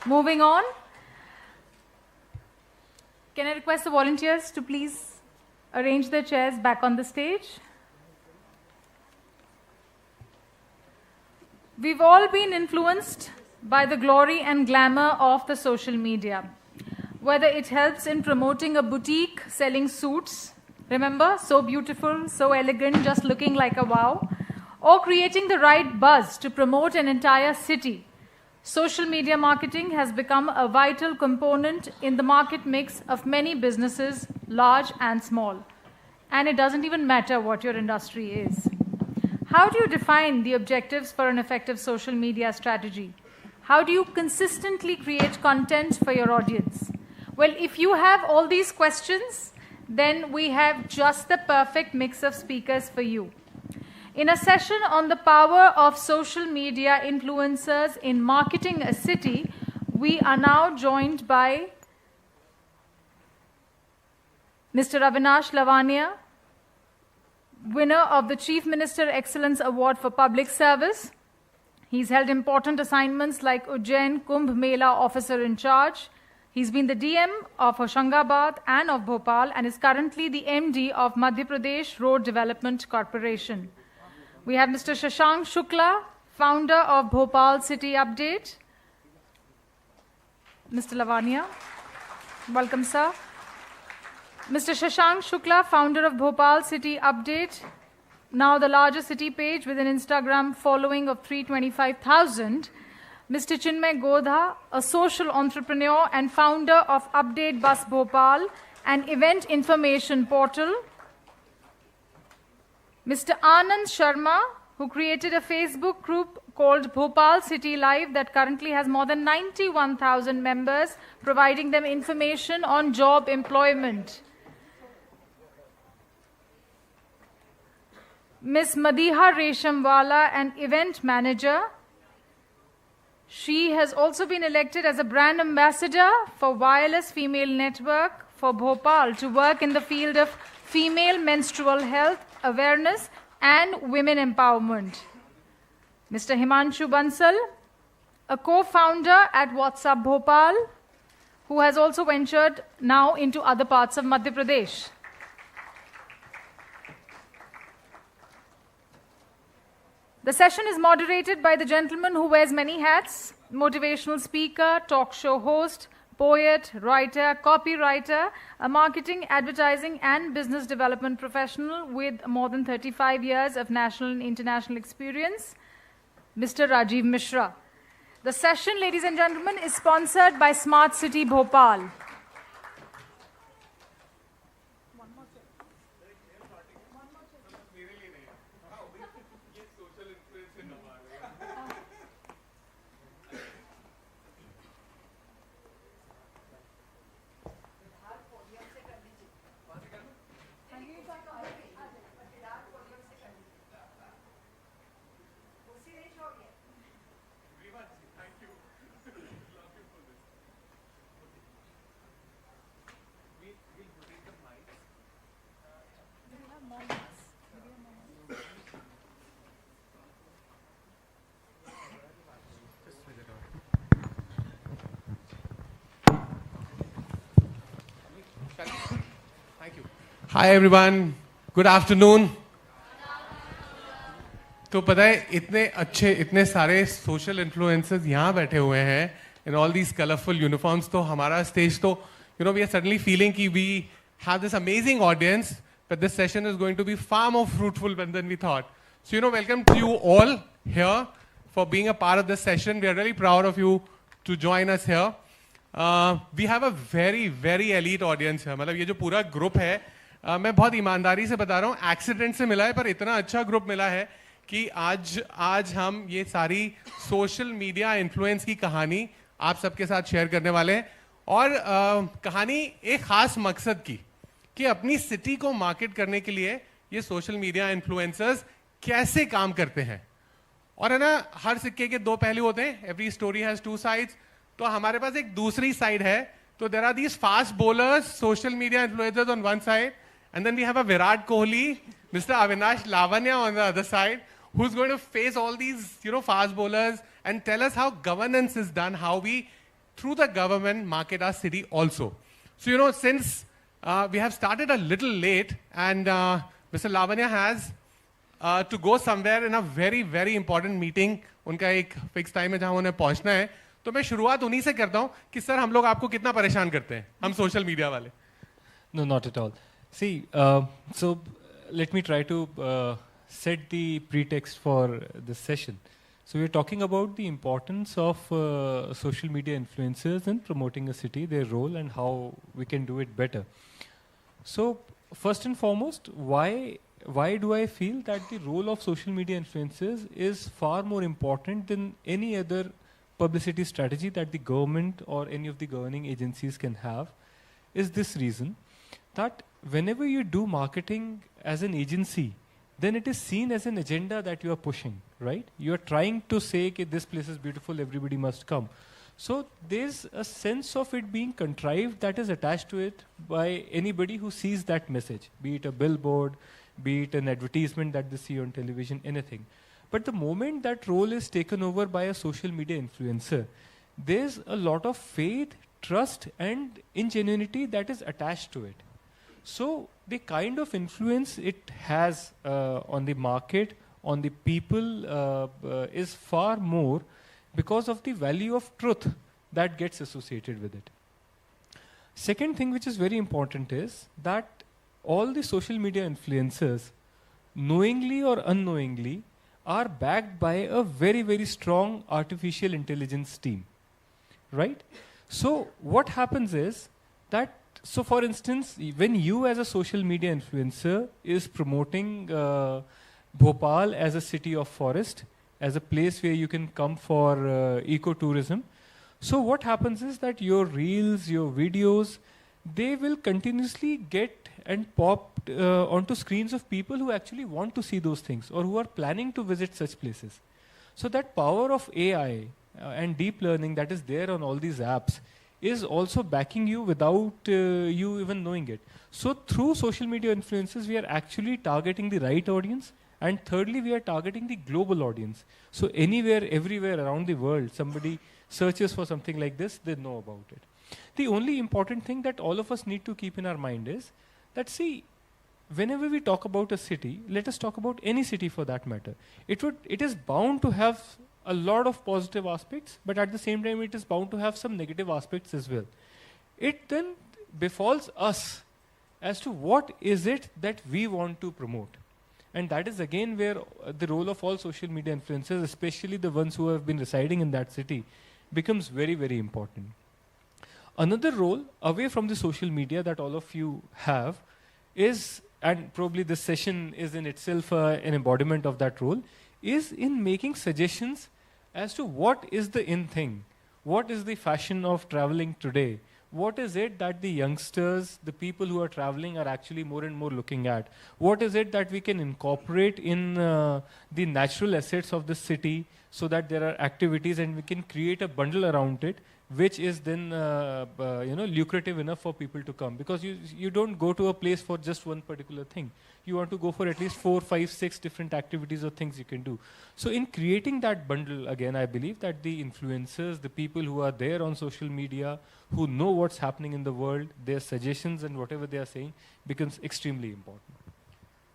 Moving on, can I request the volunteers to please arrange their chairs back on the stage? We've all been influenced by the glory and glamour of the social media. Whether it helps in promoting a boutique selling suits, remember, so beautiful, so elegant, just looking like a wow, or creating the right buzz to promote an entire city. Social media marketing has become a vital component in the market mix of many businesses, large and small. And it doesn't even matter what your industry is. How do you define the objectives for an effective social media strategy? How do you consistently create content for your audience? Well, if you have all these questions, then we have just the perfect mix of speakers for you. In a session on the power of social media influencers in marketing a city, we are now joined by Mr. Avinash Lavania, winner of the Chief Minister Excellence Award for Public Service. He's held important assignments like Ujjain Kumbh Mela Officer in Charge. He's been the DM of Hoshangabad and of Bhopal and is currently the MD of Madhya Pradesh Road Development Corporation. We have Mr. Shashank Shukla, founder of Bhopal City Update. Mr. Lavania, welcome, sir. Mr. Shashank Shukla, founder of Bhopal City Update, now the largest city page with an Instagram following of 325,000. Mr. Chinmay Godha, a social entrepreneur and founder of Update Bus Bhopal, an event information portal. Mr. Anand Sharma, who created a Facebook group called Bhopal City Live that currently has more than 91,000 members, providing them information on job employment. Ms. Madiha Reshamwala, an event manager. She has also been elected as a brand ambassador for Wireless Female Network for Bhopal to work in the field of female menstrual health awareness and women empowerment. Mr. Himanshu Bansal, a co-founder at WhatsApp Bhopal, who has also ventured now into other parts of Madhya Pradesh. The session is moderated by the gentleman who wears many hats: motivational speaker, talk show host, poet, writer, copywriter, a marketing, advertising, and business development professional with more than 35 years of national and international experience, Mr. Rajiv Mishra. The session, ladies and gentlemen, is sponsored by Smart City Bhopal. Hi everyone, good afternoon. तो पता है इतने अच्छे इतने सारे social influencers यहाँ बैठे हुए हैं in all these colorful uniforms. तो हमारा स्टेज तो we are suddenly feeling कि we have this amazing audience, but this session is going to be far more fruitful than we thought. So welcome to you all here for being a part of this session. We are really proud of you to join us here. We have a very very elite audience here. मतलब ये जो पूरा group है, मैं बहुत ईमानदारी से बता रहा हूँ, एक्सीडेंट से मिला है पर इतना अच्छा ग्रुप मिला है कि आज हम ये सारी सोशल मीडिया इन्फ्लुएंस की कहानी आप सबके साथ शेयर करने वाले हैं। और कहानी एक खास मकसद की कि अपनी सिटी को मार्केट करने के लिए ये सोशल मीडिया इन्फ्लुएंसर्स कैसे काम करते हैं। और है ना, हर सिक्के के दो पहलू होते हैं, every story has two sides. तो हमारे पास एक दूसरी साइड है, तो there are these fast bowlers, social media influencers on one side, and then we have a Virat Kohli, Mr. Avinash Lavanya on the other side, who's going to face all these fast bowlers and tell us how governance is done, how we through the government, market our city also. So, you know, since we have started a little late and Mr. Lavanya has to go somewhere in a very, very important meeting. उनका एक fix time है जहां उन्हें पहुंचना है. तो मैं शुरुआत उन्हीं से करता हूं कि सर हम लोग आपको कितना परेशान करते हैं, हम सोशल मीडिया वाले. No, not at all. See, so let me try to set the pretext for this session. So we're talking about the importance of social media influencers in promoting a city, their role, and how we can do it better. So first and foremost, why do I feel that the role of social media influencers is far more important than any other publicity strategy that the government or any of the governing agencies can have? Is this reason that whenever you do marketing as an agency, then it is seen as an agenda that you are pushing, right? You are trying to say that this place is beautiful, everybody must come. So there's a sense of it being contrived that is attached to it by anybody who sees that message, be it a billboard, be it an advertisement that they see on television, anything. But the moment that role is taken over by a social media influencer, there's a lot of faith, trust, and ingenuity that is attached to it. So the kind of influence it has on the market, on the people, is far more because of the value of truth that gets associated with it. Second thing which is very important is that all the social media influencers, knowingly or unknowingly, are backed by a very, very strong artificial intelligence team, right? So what happens is that, so for instance, when you as a social media influencer is promoting Bhopal as a city of forest, as a place where you can come for ecotourism, so what happens is that your reels, your videos, they will continuously get and pop onto screens of people who actually want to see those things or who are planning to visit such places. So that power of AI and deep learning that is there on all these apps is also backing you without you even knowing it. So through social media influencers, we are actually targeting the right audience. And thirdly, we are targeting the global audience. So anywhere, everywhere around the world, somebody searches for something like this, they know about it. The only important thing that all of us need to keep in our mind is that, see, whenever we talk about a city, let us talk about any city for that matter. It is bound to have a lot of positive aspects, but at the same time, it is bound to have some negative aspects as well. It then befalls us as to what is it that we want to promote. And that is again where the role of all social media influencers, especially the ones who have been residing in that city, becomes very, very important. Another role away from the social media that all of you have is, and probably this session is in itself an embodiment of that role, is in making suggestions as to what is the in thing, what is the fashion of traveling today, what is it that the youngsters, the people who are traveling are actually more and more looking at, what is it that we can incorporate in the natural assets of the city so that there are activities and we can create a bundle around it which is then lucrative enough for people to come, because you don't go to a place for just one particular thing. You want to go for at least 4, 5, 6 different activities or things you can do. So in creating that bundle, again, I believe that the influencers, the people who are there on social media, who know what's happening in the world, their suggestions and whatever they are saying becomes extremely important.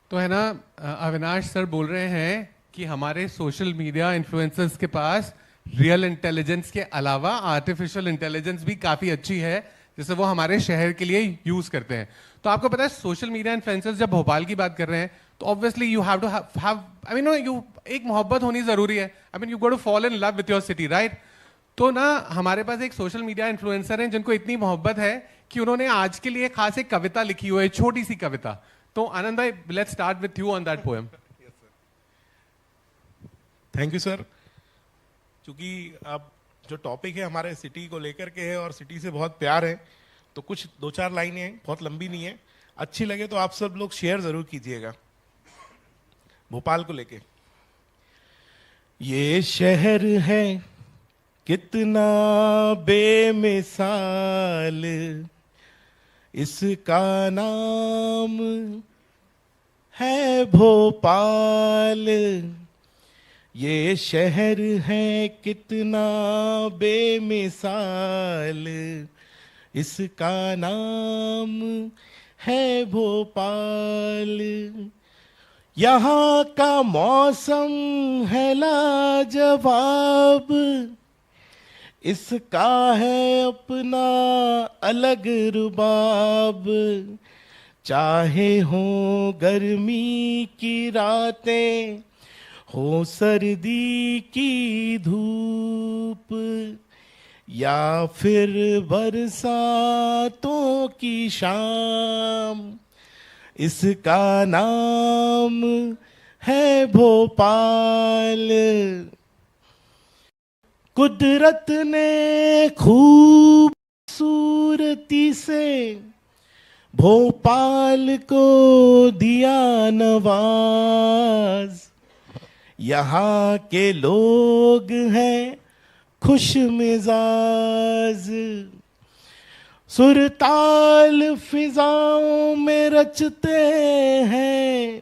तो है ना, Avinash sir बोल रहे हैं कि हमारे social media influencers के पास real intelligence के अलावा आर्टिफिशियल इंटेलिजेंस भी काफी अच्छी है, जिसे वो हमारे शहर के लिए यूज करते हैं. तो आपको पता है सोशल मीडिया इन्फ्लुएंसर्स जब भोपाल की बात कर रहे हैं तो obviously you have to have I mean you एक मोहब्बत होनी जरूरी है. I mean you go to fall in love with your city, right? तो ना हमारे पास एक सोशल मीडिया इन्फ्लुएंसर हैं जिनको इतनी मोहब्बत है कि उन्होंने आज के लिए खास एक कविता लिखी हुई है, छोटी सी कविता. तो आनंद भाई, let's start with you on that poem. Thank you sir. क्योंकि अब जो टॉपिक है हमारे सिटी को लेकर के है और सिटी से बहुत प्यार है, तो कुछ 2-4 लाइनें हैं, बहुत लंबी नहीं है. अच्छी लगे तो आप सब लोग शेयर जरूर कीजिएगा भोपाल को लेके. ये शहर है कितना बेमिसाल, इसका नाम है भोपाल. ये शहर है कितना बेमिसाल, इसका नाम है भोपाल। यहाँ का मौसम है लाजवाब, इसका है अपना अलग रुबाब। चाहे हो गर्मी की रातें, हो सर्दी की धूप, या फिर बरसातों की शाम, इसका नाम है भोपाल। कुदरत ने खूबसूरती से भोपाल को दिया नवाज। यहाँ के लोग हैं खुश मिजाज, सुरताल फिजाओं में रचते हैं,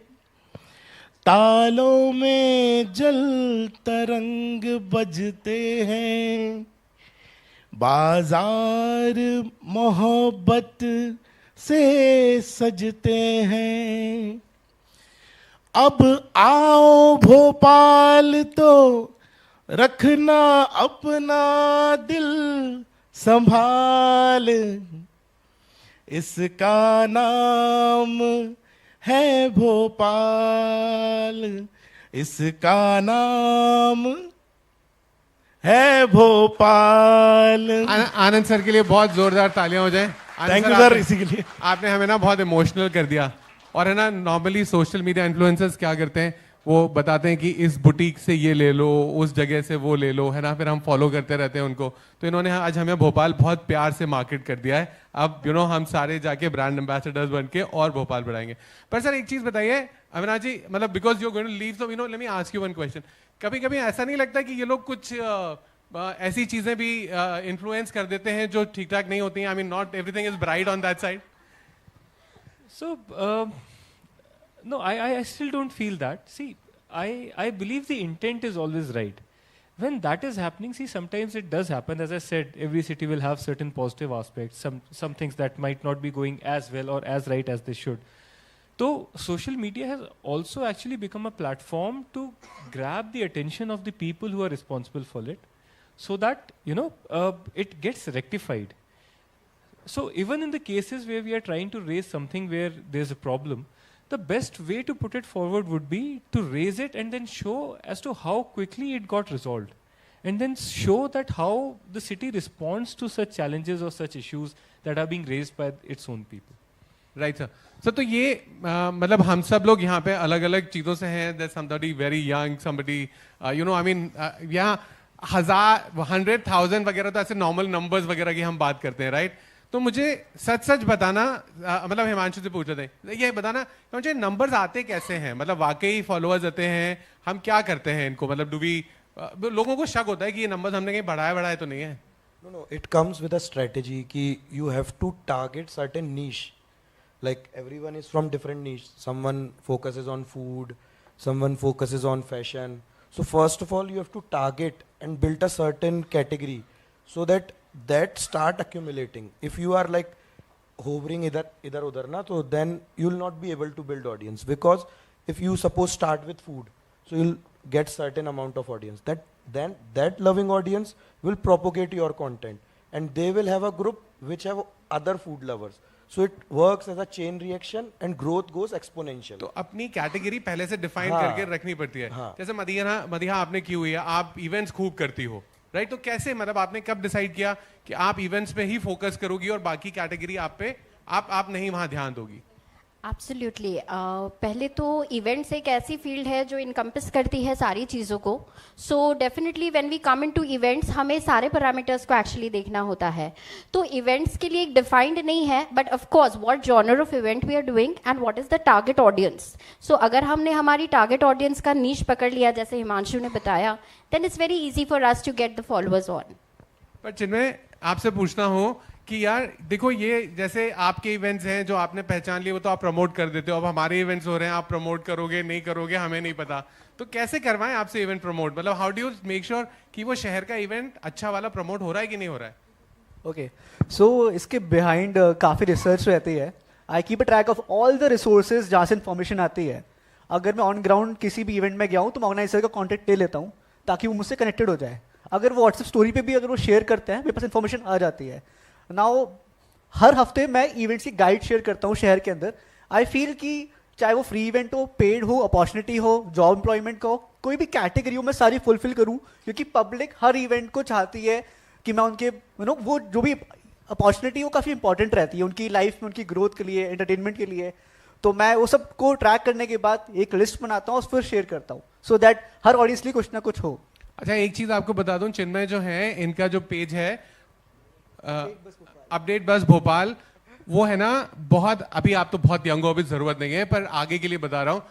तालों में जल तरंग बजते हैं। बाजार मोहब्बत से सजते हैं। अब आओ भोपाल तो रखना अपना दिल संभाल, इसका नाम है भोपाल, इसका नाम है भोपाल। आनंद सर के लिए बहुत जोरदार तालियां हो जाएं। Thank you sir. इसी के लिए आपने हमें ना बहुत इमोशनल कर दिया। और है ना, नॉर्मली सोशल मीडिया इन्फ्लुएंसर्स क्या करते हैं, वो बताते हैं कि इस बुटीक से ये ले लो, उस जगह से वो ले लो, है ना, फिर हम फॉलो करते रहते हैं उनको। तो इन्होंने आज हमें भोपाल बहुत प्यार से मार्केट कर दिया है। अब हम सारे जाके ब्रांड एम्बेसडर्स बन के और भोपाल बढ़ाएंगे। पर सर एक चीज बताइए अविनाश जी, मतलब because you are going to leave, so let me ask you one question. कभी कभी ऐसा नहीं लगता कि ये लोग कुछ ऐसी चीजें भी इन्फ्लुएंस कर देते हैं जो ठीक ठाक नहीं होती हैं? I mean not everything is bright on that side. So, no, I still don't feel that. See, I believe the intent is always right. When that is happening, see, sometimes it does happen. As I said, every city will have certain positive aspects, some things that might not be going as well or as right as they should. So, social media has also actually become a platform to grab the attention of the people who are responsible for it, so that, it gets rectified. So even in the cases where we are trying to raise something where there's a problem, the best way to put it forward would be to raise it and then show as to how quickly it got resolved, and then show that how the city responds to such challenges or such issues that are being raised by its own people. Right sir. Sir तो ये मतलब हम सब लोग यहाँ पे अलग अलग चीज़ों से हैं। There's somebody very young, somebody I mean यहाँ 1000, 100,000 वगैरह तो ऐसे नॉर्मल नंबर्स वगैरह की हम बात करते हैं, राइट? तो मुझे सच सच बताना, मतलब हिमांशु से पूछ रहे थे, ये बताना मुझे नंबर्स आते कैसे हैं? मतलब वाकई फॉलोअर्स आते हैं? हम क्या करते हैं इनको? मतलब लोगों को शक होता है कि ये नंबर्स हमने कहीं बढ़ाया तो नहीं है। No, it comes with a strategy कि you have to target certain niche. Like everyone is from different niche. Someone focuses on food, someone focuses on fashion. So first of all, you have to target and build a certain category so that start accumulating. If you are like hovering idhar udhar na, so then you will not be able to build audience, because if you suppose start with food, so you'll get certain amount of audience, then that loving audience will propagate your content, and they will have a group which have other food lovers. So it works as a chain reaction and growth goes exponential. तो अपनी category पहले से define करके रखनी पड़ती है। जैसे मदीहा आपने की हुई है, आप इवेंट्स खूब करती हो, राइट? तो कैसे, मतलब आपने कब डिसाइड किया कि आप इवेंट्स पे ही फोकस करोगी और बाकी कैटेगरी आप नहीं वहां ध्यान दोगी? एब्सोल्युटली। पहले तो इवेंट्स एक ऐसी फील्ड है जो इनकम्पिस करती है सारी चीज़ों को। So definitely when we come into events, हमें सारे पैरामीटर्स को एक्चुअली देखना होता है। तो इवेंट्स के लिए एक डिफाइंड नहीं है, but of course what genre of event we are doing and what is the target audience. So अगर हमने हमारी टारगेट ऑडियंस का नीश पकड़ लिया, जैसे हिमांशु ने बताया, then it's very easy for us to get the followers on. पर चिन्मय, आपसे पूछना हो कि यार देखो ये जैसे आपके इवेंट्स हैं जो आपने पहचान लिए वो तो आप प्रमोट कर देते हो, अब हमारे इवेंट्स हो रहे हैं, आप प्रमोट करोगे नहीं करोगे हमें नहीं पता, तो कैसे करवाएं आपसे इवेंट प्रमोट? मतलब how do you make sure कि वो शहर का इवेंट अच्छा वाला प्रमोट हो रहा है कि नहीं हो रहा है? ओके, सो इसके बिहाइंड काफ़ी रिसर्च रहती है. I keep a track of all the resources जहाँ से इन्फॉर्मेशन आती है. अगर मैं ऑन ग्राउंड किसी भी इवेंट में गया हूँ तो मैं ऑर्गेनाइजर का कॉन्टैक्ट ले लेता हूँ ताकि वो मुझसे कनेक्टेड हो जाए. अगर वो व्हाट्सएप स्टोरी पे भी अगर वो शेयर करते हैं मेरे पास इन्फॉर्मेशन आ जाती है. नाउ हर हफ्ते मैं इवेंट्स की गाइड शेयर करता हूँ शहर के अंदर. आई फील कि चाहे वो फ्री इवेंट हो, पेड हो, अपॉर्चुनिटी हो, जॉब एम्प्लॉयमेंट का हो, कोई भी कैटेगरी हो, मैं सारी फुलफिल करूँ क्योंकि पब्लिक हर इवेंट को चाहती है कि मैं उनके वो जो भी अपॉर्चुनिटी वो काफ़ी इंपॉर्टेंट रहती है उनकी लाइफ में, उनकी ग्रोथ के लिए, एंटरटेनमेंट के लिए. तो मैं वो सब को ट्रैक करने के बाद एक लिस्ट बनाता हूँ और फिर शेयर करता हूँ सो दैट हर ऑडियंस लिए कुछ ना कुछ हो. अच्छा एक चीज आपको बता दूं, चिन्मय जो है इनका जो पेज है अपडेट बस भोपाल, वो है ना बहुत, अभी आप तो बहुत यंग हो अभी जरूरत नहीं है, पर आगे के लिए बता रहा हूँ,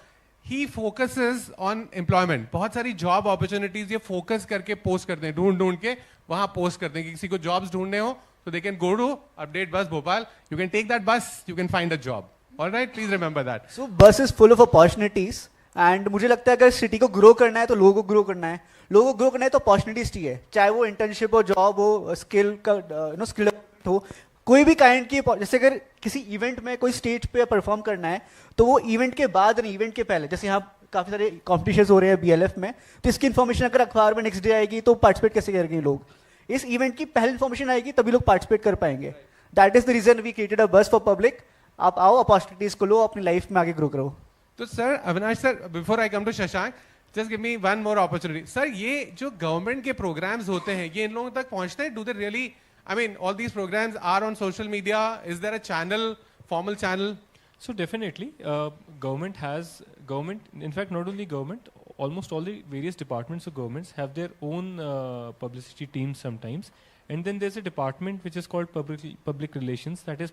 ही फोकसेस ऑन एम्प्लॉयमेंट. बहुत सारी जॉब अपॉर्चुनिटीज ये फोकस करके पोस्ट करते हैं, ढूंढ ढूंढ के वहां पोस्ट करते हैं कि किसी को जॉब्स ढूंढने हो तो they can go to update bus Bhopal, you can take that bus, you can find a job. Alright, please remember that. So bus is full of opportunities and मुझे लगता है अगर सिटी को ग्रो करना है तो लोगों को ग्रो करना है. लोगों को ग्रो करना है तो अपॉर्चुनिटीज चाहिए, चाहे वो इंटर्नशिप हो, जॉब हो, स्किल का स्किल डेवलपमेंट हो, कोई भी काइंड की. जैसे अगर किसी इवेंट में कोई स्टेज पे परफॉर्म करना है तो वो इवेंट के बाद नहीं, इवेंट के पहले. जैसे यहाँ काफी सारे कॉम्पिटिशन हो रहे हैं BLF में, तो इसकी इन्फॉर्मेशन अगर अखबार में नेक्स्ट डे आएगी तो पार्टिसिपेट कैसे करेंगे लोग? इस इवेंट की पहले इन्फॉर्मेशन आएगी तभी लोग पार्टिसिपेट कर पाएंगे. That is the reason we created a bus for public. आप आओ, अपॉर्चुनिटीज को लो, अपनी लाइफ में आगे ग्रो करो. तो sir Avinash sir, before I come to Shashank, just give me one more opportunity. Sir ये जो गवर्नमेंट के प्रोग्राम्स होते हैं ये इन लोगों तक पहुंचते हैं? Do they really, I mean, all these programs are on social media. Is there a channel, formal channel? So definitely, government, in fact, not only government, almost all the various departments of governments have their own publicity teams sometimes. And then there's a department which is called public relations that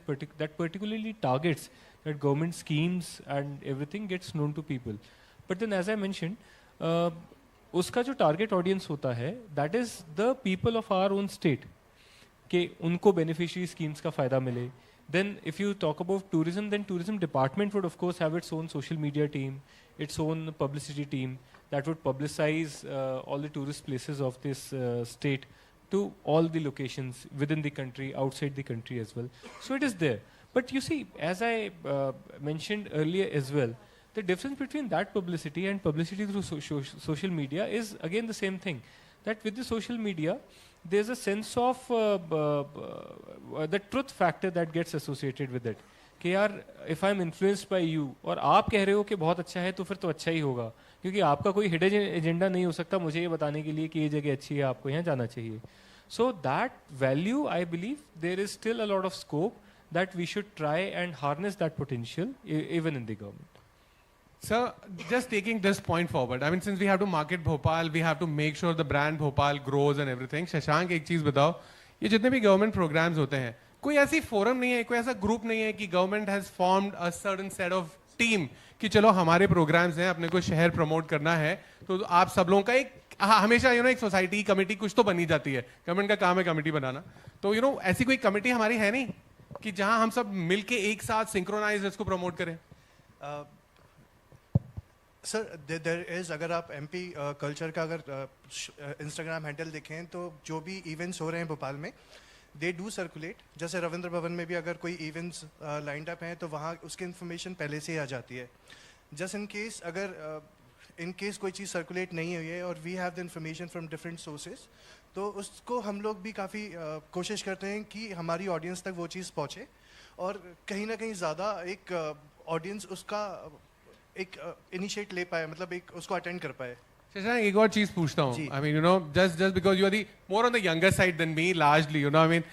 particularly targets that government schemes and everything gets known to people. But then as I mentioned, uska jo target audience hota hai, that is the people of our own state. कि उनको beneficiary schemes का फ़ायदा मिले. Then if you talk about tourism, then tourism department would of course have its own social media team, its own publicity team that would publicize all the tourist places of this state to all the locations within the country, outside the country as well. So it is there. But you see, as I mentioned earlier as well, the difference between that publicity and publicity through social media is again the same thing. That with the social media, there's a sense of the truth factor that gets associated with it. कि यार if I'm influenced by you और आप कह रहे हो कि बहुत अच्छा है तो फिर तो अच्छा ही होगा, क्योंकि आपका कोई हिडन एजेंडा नहीं हो सकता मुझे ये बताने के लिए कि ये जगह अच्छी है, आपको यहाँ जाना चाहिए. So that value, I believe, there is still a lot of scope that we should try and harness that potential even in the government. Sir, just taking this point forward, I mean, since we have to market Bhopal, we have to make sure the brand Bhopal grows and everything. Shashank एक चीज बताओ, ये जितने भी government programmes होते हैं, कोई ऐसी फोरम नहीं है, कोई ऐसा ग्रुप नहीं है कि government has formed a certain set of team कि चलो हमारे प्रोग्राम्स हैं, अपने को शहर प्रमोट करना है, तो आप सब लोगों का एक हमेशा एक सोसाइटी कमेटी कुछ तो बनी जाती है. गवर्नमेंट का काम है कमेटी बनाना, तो ऐसी कोई कमेटी हमारी है नहीं कि जहां हम सब मिलके एक साथ सिंक्रोनाइज इसको प्रमोट करें. सर देयर इज, अगर आप MP कल्चर का अगर इंस्टाग्राम हैंडल देखें तो जो भी इवेंट्स हो रहे हैं भोपाल में, दे डू सर्कुलेट. जैसे रविंद्र भवन में भी अगर कोई इवेंट्स लाइंड अप हैं तो वहाँ उसकी इन्फॉर्मेशन पहले से ही आ जाती है. जस्ट इन केस अगर इन केस कोई चीज़ सर्कुलेट नहीं हुई है और we have the information from different sources, तो उसको हम लोग भी काफ़ी कोशिश करते हैं कि हमारी ऑडियंस तक वो चीज़ पहुँचे और कहीं ना कहीं ज़्यादा एक ऑडियंस उसका एक इनिशिएट ले पाए, मतलब एक उसको अटेंड कर पाए. शशांक एक और चीज पूछता हूँ, I mean, just because you are the more on the younger side than me, largely, I mean,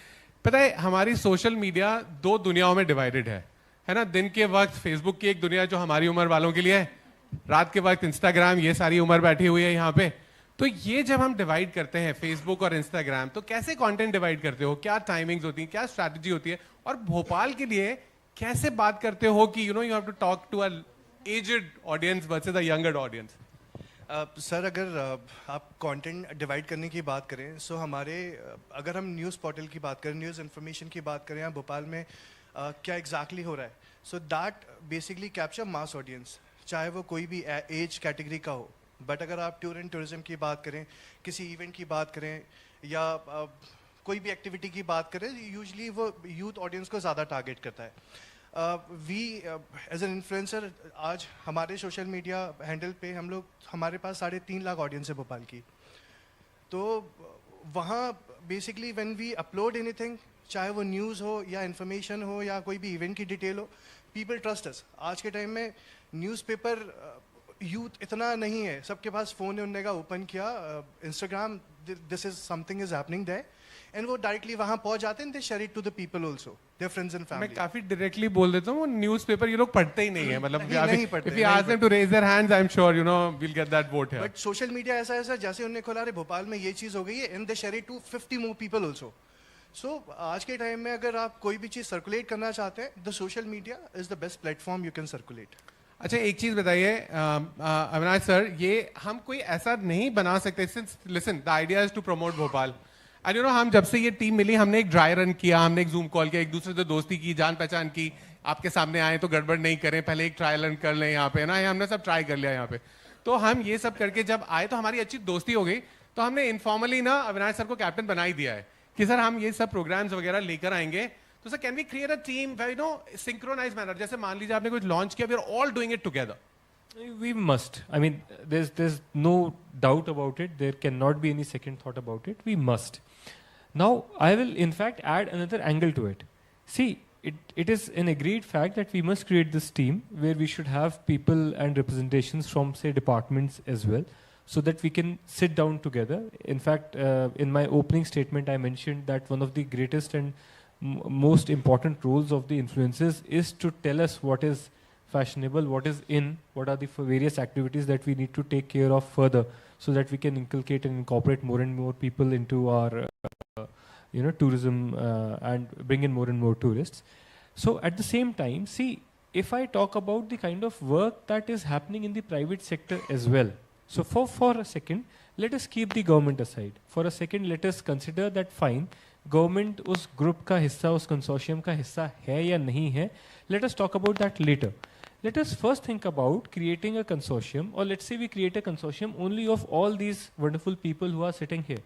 पता है हमारी सोशल मीडिया दो दुनियाओं में डिवाइडेड है ना. दिन के वक्त फेसबुक की एक दुनिया जो हमारी उम्र वालों के लिए है, रात के वक्त इंस्टाग्राम, ये सारी उम्र बैठी हुई है यहाँ पे. तो ये जब हम डिवाइड करते हैं फेसबुक और इंस्टाग्राम, तो कैसे कंटेंट डिवाइड करते हो, क्या टाइमिंग्स होती है, क्या स्ट्रैटेजी होती है, और भोपाल के लिए कैसे बात करते हो कि you have to talk to a aged audience versus a younger audience? Sir अगर आप कंटेंट डिवाइड करने की बात करें सो हमारे अगर हम न्यूज़ पोर्टल की बात करें, न्यूज़ इन्फॉर्मेशन की बात करें, भोपाल में क्या एग्जैक्टली हो रहा है, so that basically capture mass audience, चाहे वो कोई भी एज कैटेगरी का हो. बट अगर आप टूर एंड टूरिज्म की बात करें, किसी इवेंट की बात करें या कोई भी एक्टिविटी की बात करें, यूजली वो यूथ ऑडियंस को ज़्यादा टारगेट करता है. वी एज एन इन्फ्लुएंसर आज हमारे सोशल मीडिया हैंडल पे हमारे पास 3.5 लाख ऑडियंस है भोपाल की. तो वहाँ basically when we upload anything, चाहे वो न्यूज़ हो या इन्फॉर्मेशन हो या कोई भी इवेंट की डिटेल हो, पीपल ट्रस्ट अस. आज के टाइम में न्यूज़पेपर यूथ इतना नहीं है, सबके पास फ़ोन है, उनने का ओपन किया Instagram, this is something is happening there, and वो डायरेक्टली वहाँ पहुँच जाते हैं, they share it to the people also, their friends and family. मैं काफी डायरेक्टली बोल देता हूँ, न्यूज़पेपर ये लोग पढ़ते ही नहीं है, मतलब नहीं पढ़ते, if you ask them to raise their hands, I'm sure we'll get that vote here. But social media ऐसा है सर, जैसे उन्होंने खोला, अरे भोपाल में ये चीज़ हो गई है, and they share it to 50 more people also. So आज के टाइम में अगर आप कोई भी चीज़ सर्कुलेट करना चाहते हैं, the social media is the best platform you can circulate. अच्छा, एक चीज बताइए अविनाश सर, ये हम कोई ऐसा नहीं बना सकते, since listen the idea is to promote Bhopal, and हम जब से ये टीम मिली, हमने एक ड्राई रन किया, हमने एक जूम कॉल किया, एक दूसरे से दोस्ती की, जान पहचान की, आपके सामने आए तो गड़बड़ नहीं करें, पहले एक ट्रायल रन कर लें यहाँ पे ना, हमने सब ट्राई कर लिया यहाँ पे. तो हम ये सब करके जब आए तो हमारी अच्छी दोस्ती हो गई, तो हमने इनफॉर्मली ना अविनाश सर को कैप्टन बना ही दिया है कि सर हम ये सब प्रोग्राम्स वगैरह लेकर आएंगे. तो sir can we create a team synchronize manner, जैसे मान लीजिए आपने कुछ लॉन्च किया, we are all doing it together. We must. I mean, there's no doubt about it. There cannot be any second thought about it. We must. Now, I will in fact add another angle to it. See, it is an agreed fact that we must create this team where we should have people and representations from, say, departments as well, so that we can sit down together. In fact, in my opening statement, I mentioned that one of the greatest and most important roles of the influencers is to tell us what is fashionable, what is in, what are the various activities that we need to take care of further, so that we can inculcate and incorporate more and more people into our tourism and bring in more and more tourists. So at the same time, see, if I talk about the kind of work that is happening in the private sector as well, so for a second let us keep the government aside. For a second let us consider that fine, government उस group का हिस्सा, उस consortium का हिस्सा है या नहीं है. Let us talk about that later. Let us first think about creating a consortium, or let's say we create a consortium only of all these wonderful people who are sitting here.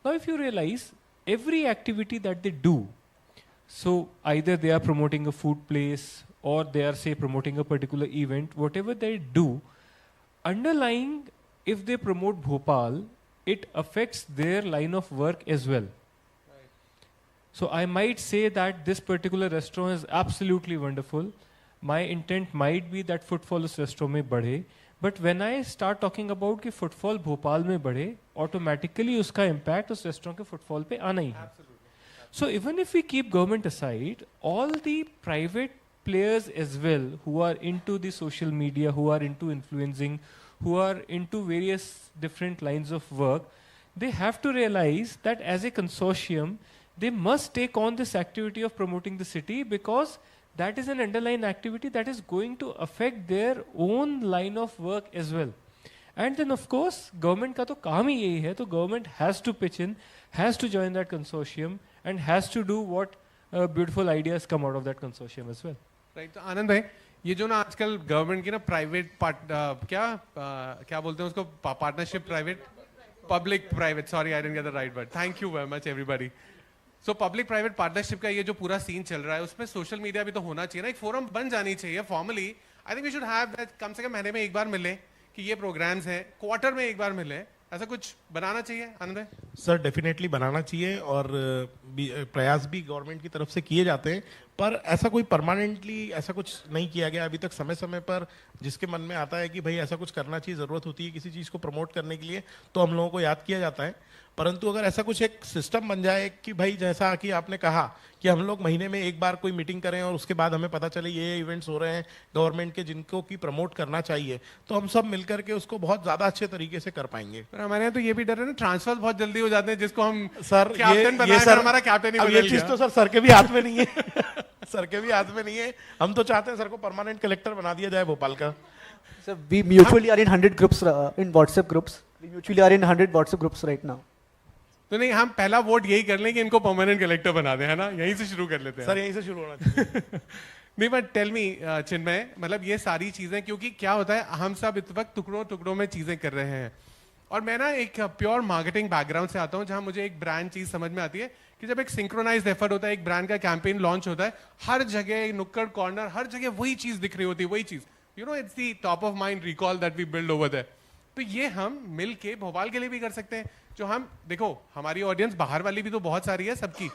Now, if you realize every activity that they do, so either they are promoting a food place or they are, say, promoting a particular event, whatever they do, underlying, if they promote Bhopal, it affects their line of work as well. So I might say that this particular restaurant is absolutely wonderful. My intent might be that footfall उस restaurant में बढ़े, but when I start talking about कि footfall Bhopal में बढ़े, automatically उसका impact उस restaurant के footfall पे आना ही है. So even if we keep government aside, all the private players as well who are into the social media, who are into influencing, who are into various different lines of work, they have to realize that as a consortium, they must take on this activity of promoting the city, because that is an underlying activity that is going to affect their own line of work as well. And then of course, government का तो काम ही यही है, तो government has to pitch in, has to join that consortium and has to do what beautiful ideas come out of that consortium as well. Right, तो आनंद भाई, ये जो ना आजकल गवर्नमेंट की ना प्राइवेट क्या बोलते हैं उसको, partnership, private public private, sorry I didn't get the right word, thank you very much everybody. So public private partnership का ये जो पूरा सीन चल रहा है, उसमें सोशल मीडिया भी तो होना चाहिए ना, एक फोरम बन जानी चाहिए formally. I think we should have that, कम से कम महीने में एक बार मिले कि ये प्रोग्राम्स हैं, क्वार्टर में एक बार मिले, ऐसा कुछ बनाना चाहिए. आनंद सर डेफिनेटली बनाना चाहिए, और प्रयास भी गवर्नमेंट की तरफ से किए जाते हैं, पर ऐसा कोई परमानेंटली ऐसा कुछ नहीं किया गया अभी तक. समय समय पर जिसके मन में आता है कि भाई ऐसा कुछ करना चाहिए, ज़रूरत होती है किसी चीज़ को प्रमोट करने के लिए, तो हम लोगों को याद किया जाता है. परंतु अगर ऐसा कुछ एक सिस्टम बन जाए कि भाई जैसा कि आपने कहा कि हम लोग महीने में एक बार कोई मीटिंग करें और उसके बाद हमें पता चले ये इवेंट्स हो रहे हैं गवर्नमेंट के जिनको की प्रमोट करना चाहिए, तो हम सब मिलकर के उसको बहुत ज़्यादा अच्छे तरीके से कर पाएंगे. पर हमारे यहाँ तो ये भी डर है ना, ट्रांसफर बहुत जल्दी हो जाते हैं, जिसको हम सर कैप्टन बनाए, सर हमारा कैप्टन ही अब बदल ये गया. चीज़ तो सर के भी हाथ में नहीं है. सर के भी हाथ में नहीं है. हम तो चाहते हैं सर को परमानेंट कलेक्टर बना दिया जाए भोपाल का. So we mutually are in 100 groups in WhatsApp groups. We mutually are in 100 WhatsApp groups right now. तो नहीं, हम पहला वोट यही कर लें कि इनको परमानेंट कलेक्टर बना दें, है ना? यहीं से शुरू कर लेते हैं सर, यहीं से शुरू होना चाहिए। नहीं, बट टेल मी चिन्मय, मतलब ये सारी चीजें, क्योंकि क्या होता है, हम सब इस वक्त टुकड़ों टुकड़ों में चीजें कर रहे हैं, और मैं ना एक प्योर मार्केटिंग बैकग्राउंड से आता हूँ, जहां मुझे एक ब्रांड चीज समझ में आती है कि जब एक सिंक्रोनाइज्ड एफर्ट होता है, एक ब्रांड का कैंपेन लॉन्च होता है, हर जगह नुक्कड़ कॉर्नर, हर जगह वही चीज दिख रही होती है, वही चीज, you know, it's the top of mind recall that we build over there. तो ये हम मिल के भोपाल के लिए भी कर सकते हैं, जो हम देखो, हमारी ऑडियंस बाहर वाली भी तो बहुत सारी है सबकी,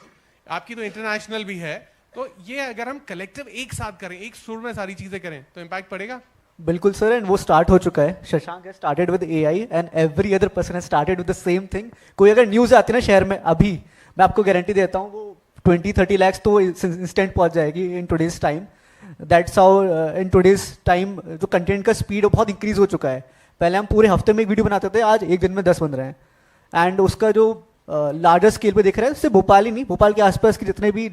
आपकी तो इंटरनेशनल भी है, तो ये अगर हम कलेक्टिव एक साथ करें, एक सुर में सारी चीजें करें, तो इम्पैक्ट पड़ेगा। बिल्कुल सर, एंड वो स्टार्ट हो चुका है। Shashank has started with AI and every other person has started with the same thing. कोई अगर न्यूज़ आती है ना शहर में, अभी मैं आपको गारंटी देता हूँ वो 20-30 lakhs तो इंस्टेंट पहुंच जाएगी in today's time. That's how in today's time जो कंटेंट का स्पीड बहुत इंक्रीज हो चुका है। पहले हम पूरे हफ्ते में एक वीडियो बनाते थे, आज एक दिन में 10 बन रहे हैं, एंड उसका जो लार्जर स्केल पे दिख रहा है, सिर्फ भोपाल ही नहीं, भोपाल के आसपास के जितने भी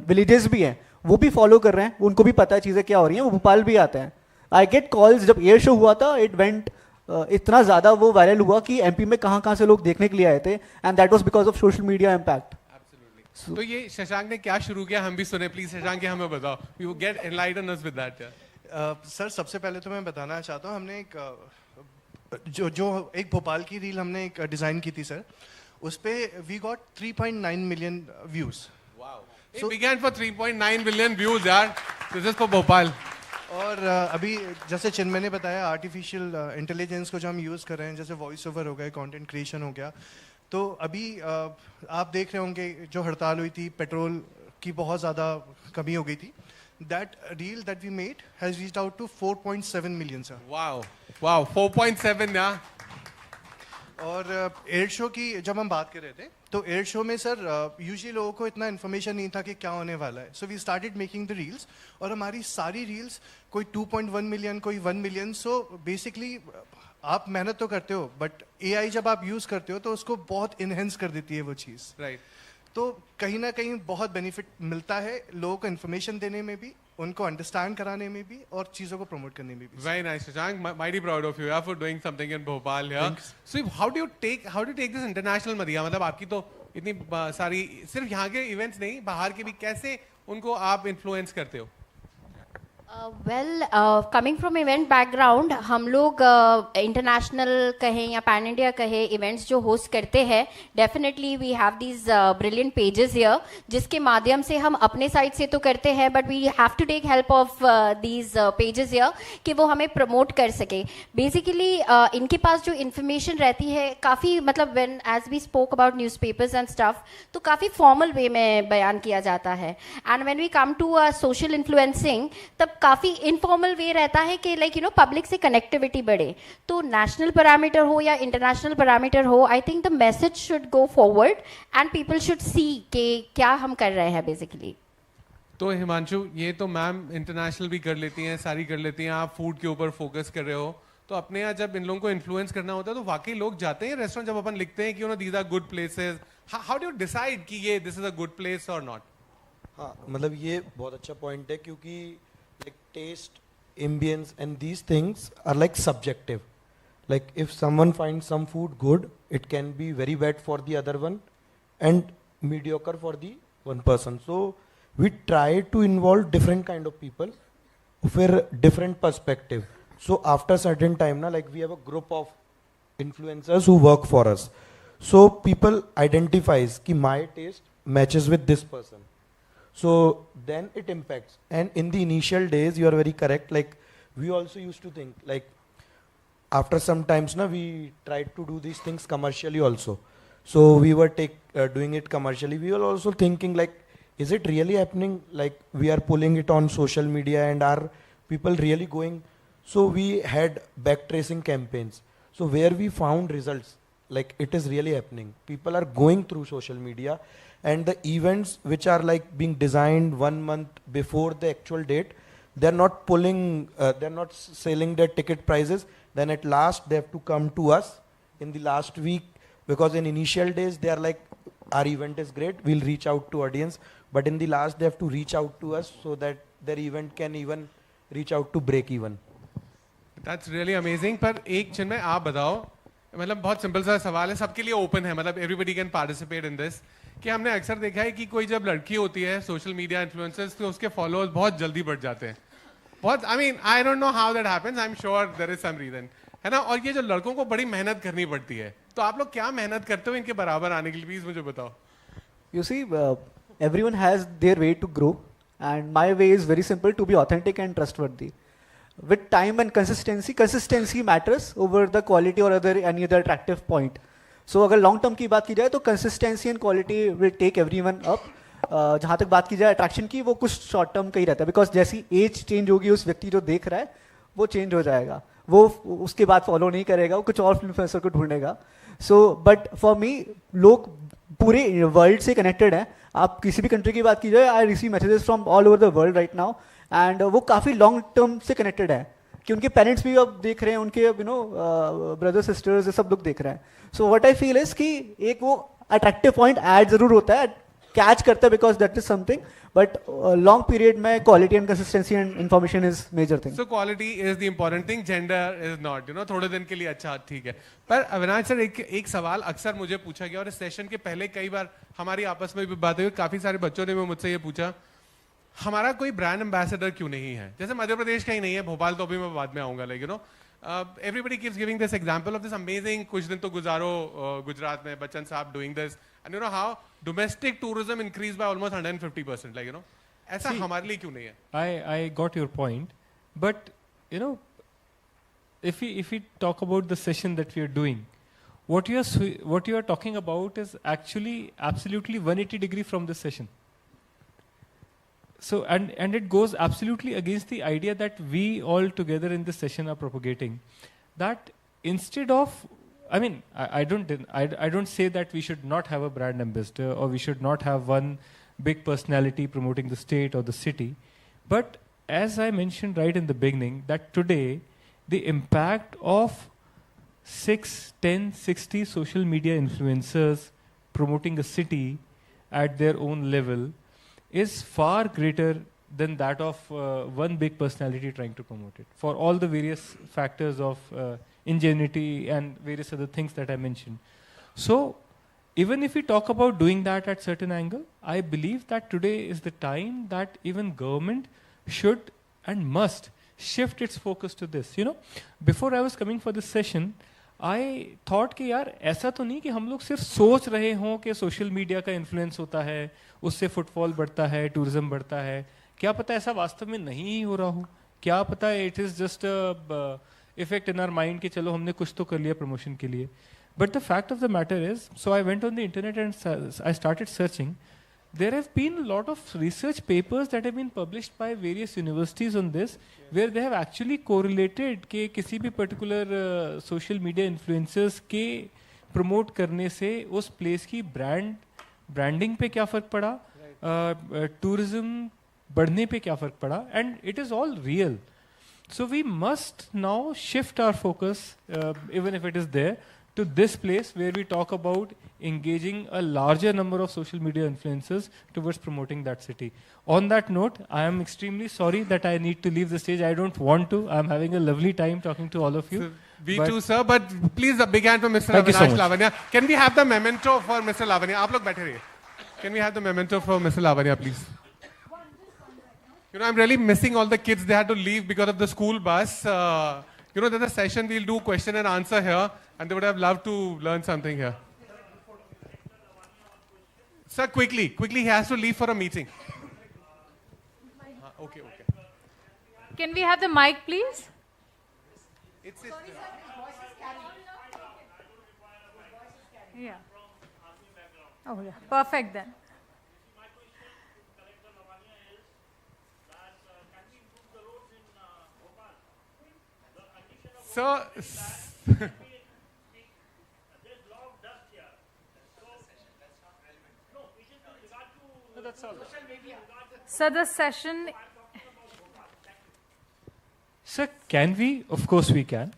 विलेजेस भी हैं वो भी फॉलो कर रहे हैं, उनको भी पता है चीज़ें क्या हो रही हैं, वो भोपाल भी आते हैं। आई गेट कॉल्स, जब एयर शो हुआ था इट वेंट इतना ज़्यादा वो वायरल हुआ कि एमपी में कहाँ कहाँ से लोग देखने के लिए आए थे, and that was because of social media impact. तो ये शशांक ने क्या शुरू किया, हम भी सुने प्लीज। शशांक, हमें बताओ, we will get enlighten us with that. Sir, सबसे पहले तो मैं बताना चाहता हूँ, हमने एक जो एक भोपाल की रील हमने एक डिज़ाइन की थी सर, उस पे we got 3.9 million views. It began for 3.9 billion views, यार। This is for Bhopal. और अभी जैसे चिन्मय ने बताया, आर्टिफिशियल इंटेलिजेंस को जो हम यूज़ कर रहे हैं, जैसे वॉइस ओवर हो गया, कंटेंट क्रिएशन हो गया, तो अभी आप देख रहे होंगे जो हड़ताल हुई थी, पेट्रोल की बहुत ज़्यादा कमी हो गई थी। That reel that we made has reached out to 4.7 million sir. Wow wow, 4.7 यार। और एयर शो की जब हम बात कर रहे थे, तो एयर शो में सर यूजुअली लोगों को इतना इन्फॉर्मेशन नहीं था कि क्या होने वाला है, so we started making the reels, और हमारी सारी रील्स कोई 2.1 मिलियन, कोई 1 मिलियन। सो बेसिकली आप मेहनत तो करते हो, बट एआई जब आप यूज़ करते हो तो उसको बहुत इनहेंस कर देती है वो चीज़, राइट। तो कहीं ना कहीं बहुत बेनिफिट मिलता है लोगों को इन्फॉर्मेशन देने में भी, उनको अंडरस्टैंड कराने में भी, और चीज़ों को प्रमोट करने में भी। Very nice, Shashank. Mighty proud of you, yeah, for doing something in Bhopal here. So how do you take this international मदिया? मतलब आपकी तो इतनी सारी, सिर्फ यहाँ के इवेंट्स नहीं, बाहर के भी, कैसे उनको आप इन्फ्लुएंस करते हो? Well, coming from event background, हम लोग इंटरनेशनल कहें या पैन इंडिया कहें, इवेंट्स जो होस्ट करते हैं, definitely we have these brilliant pages here, जिसके माध्यम से हम अपने साइड से तो करते हैं, but we have to take help of these pages here कि वो हमें प्रमोट कर सके। बेसिकली इनके पास जो इन्फॉर्मेशन रहती है काफ़ी, मतलब when as we spoke about newspapers and stuff, तो काफ़ी फॉर्मल वे में बयान किया जाता है, and when we come to social influencing, तब काफ़ी इनफॉर्मल वे रहता है कि लाइक यू नो पब्लिक से कनेक्टिविटी बढ़े। तो नेशनल पैरामीटर हो या इंटरनेशनल पैरामीटर हो, I think the message should go forward and people should see कि क्या हम कर रहे हैं बेसिकली। तो हिमांशु, ये तो मैम इंटरनेशनल भी कर लेती हैं, सारी कर लेती हैं, आप फूड के ऊपर फोकस कर रहे हो, तो अपने यहाँ जब इन लोगों को इन्फ्लुएंस करना होता है तो वाकई लोग जाते हैं रेस्टोरेंट, जब अपन लिखते हैं कि you know these are good places, how do you decide कि ये this is a good place और नॉट? हाँ, मतलब ये बहुत अच्छा पॉइंट है, क्योंकि like taste, ambience and these things are like subjective. Like if someone finds some food good, it can be very bad for the other one and mediocre for the one person. So we try to involve different kind of people with different perspective. So after certain time na, like we have a group of influencers who work for us. So people identifies ki my taste matches with this person. So then it impacts. And in the initial days, you are very correct. Like we also used to think, like after some times, na, we tried to do these things commercially also. So we were doing it commercially. We were also thinking like, is it really happening? Like we are pulling it on social media, and are people really going? So we had backtracing campaigns. So where we found results, like it is really happening. People are going through social media. And the events which are like being designed 1 month before the actual date, they're not they're not selling their ticket prices. Then at last they have to come to us in the last week, because in initial days they are like, our event is great, we'll reach out to audience. But in the last they have to reach out to us so that their event can even reach out to break even. That's really amazing. पर एक चिन्मय आप बताओ, मतलब बहुत simple सा सवाल है, सबके लिए ओपन है, मतलब everybody can participate in this, कि हमने अक्सर देखा है कि कोई जब लड़की होती है सोशल मीडिया इन्फ्लुएंसर्स तो उसके फॉलोअर्स बहुत जल्दी बढ़ जाते हैं, बहुत, I mean I don't know how that happens, I'm sure there is some reason, है ना? और ये जो लड़कों को बड़ी मेहनत करनी पड़ती है, तो आप लोग क्या मेहनत करते हो इनके बराबर आने के लिए, प्लीज मुझे बताओ. You see, everyone has their way to grow, and my way is very simple: to be authentic and trustworthy. With time and consistency matters over the quality or any other attractive point. So अगर long term की बात की जाए तो consistency and quality will take everyone up. जहाँ तक बात की जाए attraction की, वो कुछ short term का ही रहता है, because जैसी age change होगी उस व्यक्ति जो देख रहा है वो change हो जाएगा, वो उसके बाद follow नहीं करेगा, वो कुछ और influencer को ढूंढेगा. So but for me, लोग पूरे वर्ल्ड से कनेक्टेड है. आप किसी भी कंट्री की बात की जाए, I receive messages from all over the world right now, and वो काफ़ी लॉन्ग टर्म से कनेक्टेड है कि उनके पेरेंट्स भी अब देख रहे हैं, उनके ब्रदर सिस्टर्स सब लोग देख रहे हैं. So what I feel is कि एक वो अट्रैक्टिव पॉइंट ऐड जरूर होता है, कैच करता है, because that is something, but long period में quality and consistency and information is major thing. So quality is the important thing, gender is not, थोड़े दिन के लिए अच्छा ठीक है. पर अविनाश सर, एक सवाल अक्सर मुझे पूछा गया, और इस सेशन के पहले कई बार हमारी आपस में भी बात हुई, काफी सारे बच्चों ने भी मुझसे ये पूछा, हमारा कोई ब्रांड एम्बेसडर क्यों नहीं है? जैसे मध्य प्रदेश का ही नहीं है, भोपाल तो अभी मैं बाद में आऊंगा, like everybody keeps giving this example of this amazing कुछ दिन तो गुजारो गुजरात में, बच्चन साहब doing this, and how domestic tourism increased by almost 150%, like ऐसा हमारे लिए क्यों नहीं है? I got your point, but if we talk about the session that we are doing, what you are talking about is actually absolutely 180-degree from this session. So and it goes absolutely against the idea that we all together in this session are propagating, that instead of, I mean, I don't say that we should not have a brand ambassador or we should not have one big personality promoting the state or the city, but as I mentioned right in the beginning, that today the impact of 6, 10, 60 social media influencers promoting a city at their own level is far greater than that of one big personality trying to promote it, for all the various factors of ingenuity and various other things that I mentioned. So even if we talk about doing that at certain angle, I believe that today is the time that even government should and must shift its focus to this. Before I was coming for this session, I thought कि यार ऐसा तो नहीं कि हम लोग सिर्फ सोच रहे हों कि सोशल मीडिया का इन्फ्लुएंस होता है, उससे फुटफॉल बढ़ता है, टूरिज्म बढ़ता है. क्या पता ऐसा वास्तव में नहीं ही हो रहा हो, क्या पता it is just effect in our mind कि चलो हमने कुछ तो कर लिया प्रमोशन के लिए. But the fact of the matter is, so I went on the internet and I started searching. There have been a lot of research papers that have been published by various universities on this, where they have actually correlated कि किसी भी particular social media influencers के promote करने से उस place की branding पे क्या फर्क पड़ा, tourism बढ़ने पे क्या फर्क पड़ा, and it is all real. So we must now shift our focus, even if it is there, to this place where we talk about engaging a larger number of social media influencers towards promoting that city. On that note, I am extremely sorry that I need to leave the stage. I don't want to. I'm having a lovely time talking to all of you. We too, sir. But please, a big hand for Mr. Thank you so Avinash much. Lavanya. Can we have the memento for Mr. Lavanya? आप लोग बैठे रहिए. Can we have the memento for Mr. Lavanya, please? I'm really missing all the kids. They had to leave because of the school bus. There's a session, we'll do question and answer here, and they would have loved to learn something here. Sir, quickly, he has to leave for a meeting. Okay. Can we have the mic, please? Yeah. Oh, yeah. Perfect then. So, So the session. Sir, can we? Of course we can.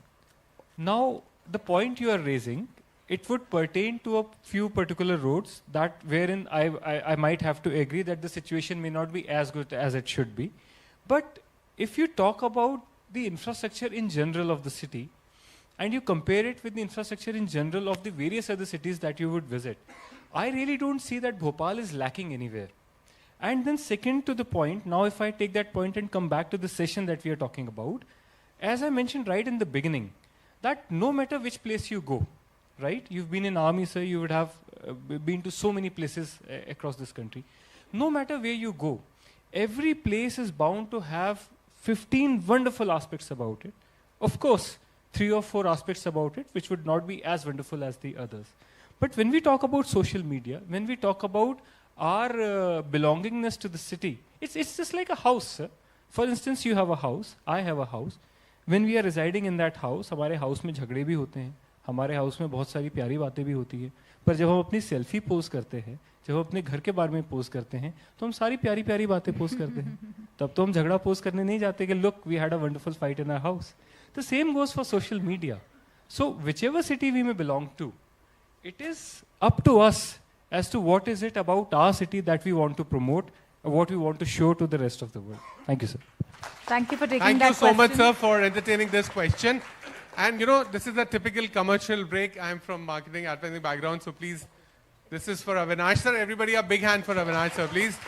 Now, the point you are raising, it would pertain to a few particular roads that wherein I might have to agree that the situation may not be as good as it should be. But if you talk about the infrastructure in general of the city and you compare it with the infrastructure in general of the various other cities that you would visit, I really don't see that Bhopal is lacking anywhere. And then second to the point, now if I take that point and come back to the session that we are talking about, as I mentioned right in the beginning, that no matter which place you go, right? You've been in army, sir, you would have been to so many places across this country. No matter where you go, every place is bound to have 15 wonderful aspects about it. Of course, 3 or 4 aspects about it, which would not be as wonderful as the others. But when we talk about social media, when we talk about our belongingness to the city, it's just like a house, sir. For instance, you have a house, I have a house. When we are residing in that house, हमारे house में झगड़े भी होते हैं, हमारे house में बहुत सारी प्यारी बातें भी होती है, पर जब हम अपनी सेल्फी पोस्ट करते हैं, जब हम अपने घर के बारे में पोस्ट करते हैं, तो हम सारी प्यारी प्यारी बातें पोस्ट करते हैं. तब तो हम झगड़ा पोस्ट करने नहीं जाते कि look, we had a wonderful fight in our house. The same goes for social media. So whichever city we may belong to, it is up to us as to what is it about our city that we want to promote, or what we want to show to the rest of the world. Thank you, sir. Thank you for taking Thank that you so much, question. sir, for entertaining this question. And you know, this is a typical commercial break. I'm from marketing advertising background, so please, this is for Avinash, sir. Everybody, a big hand for Avinash, sir, please.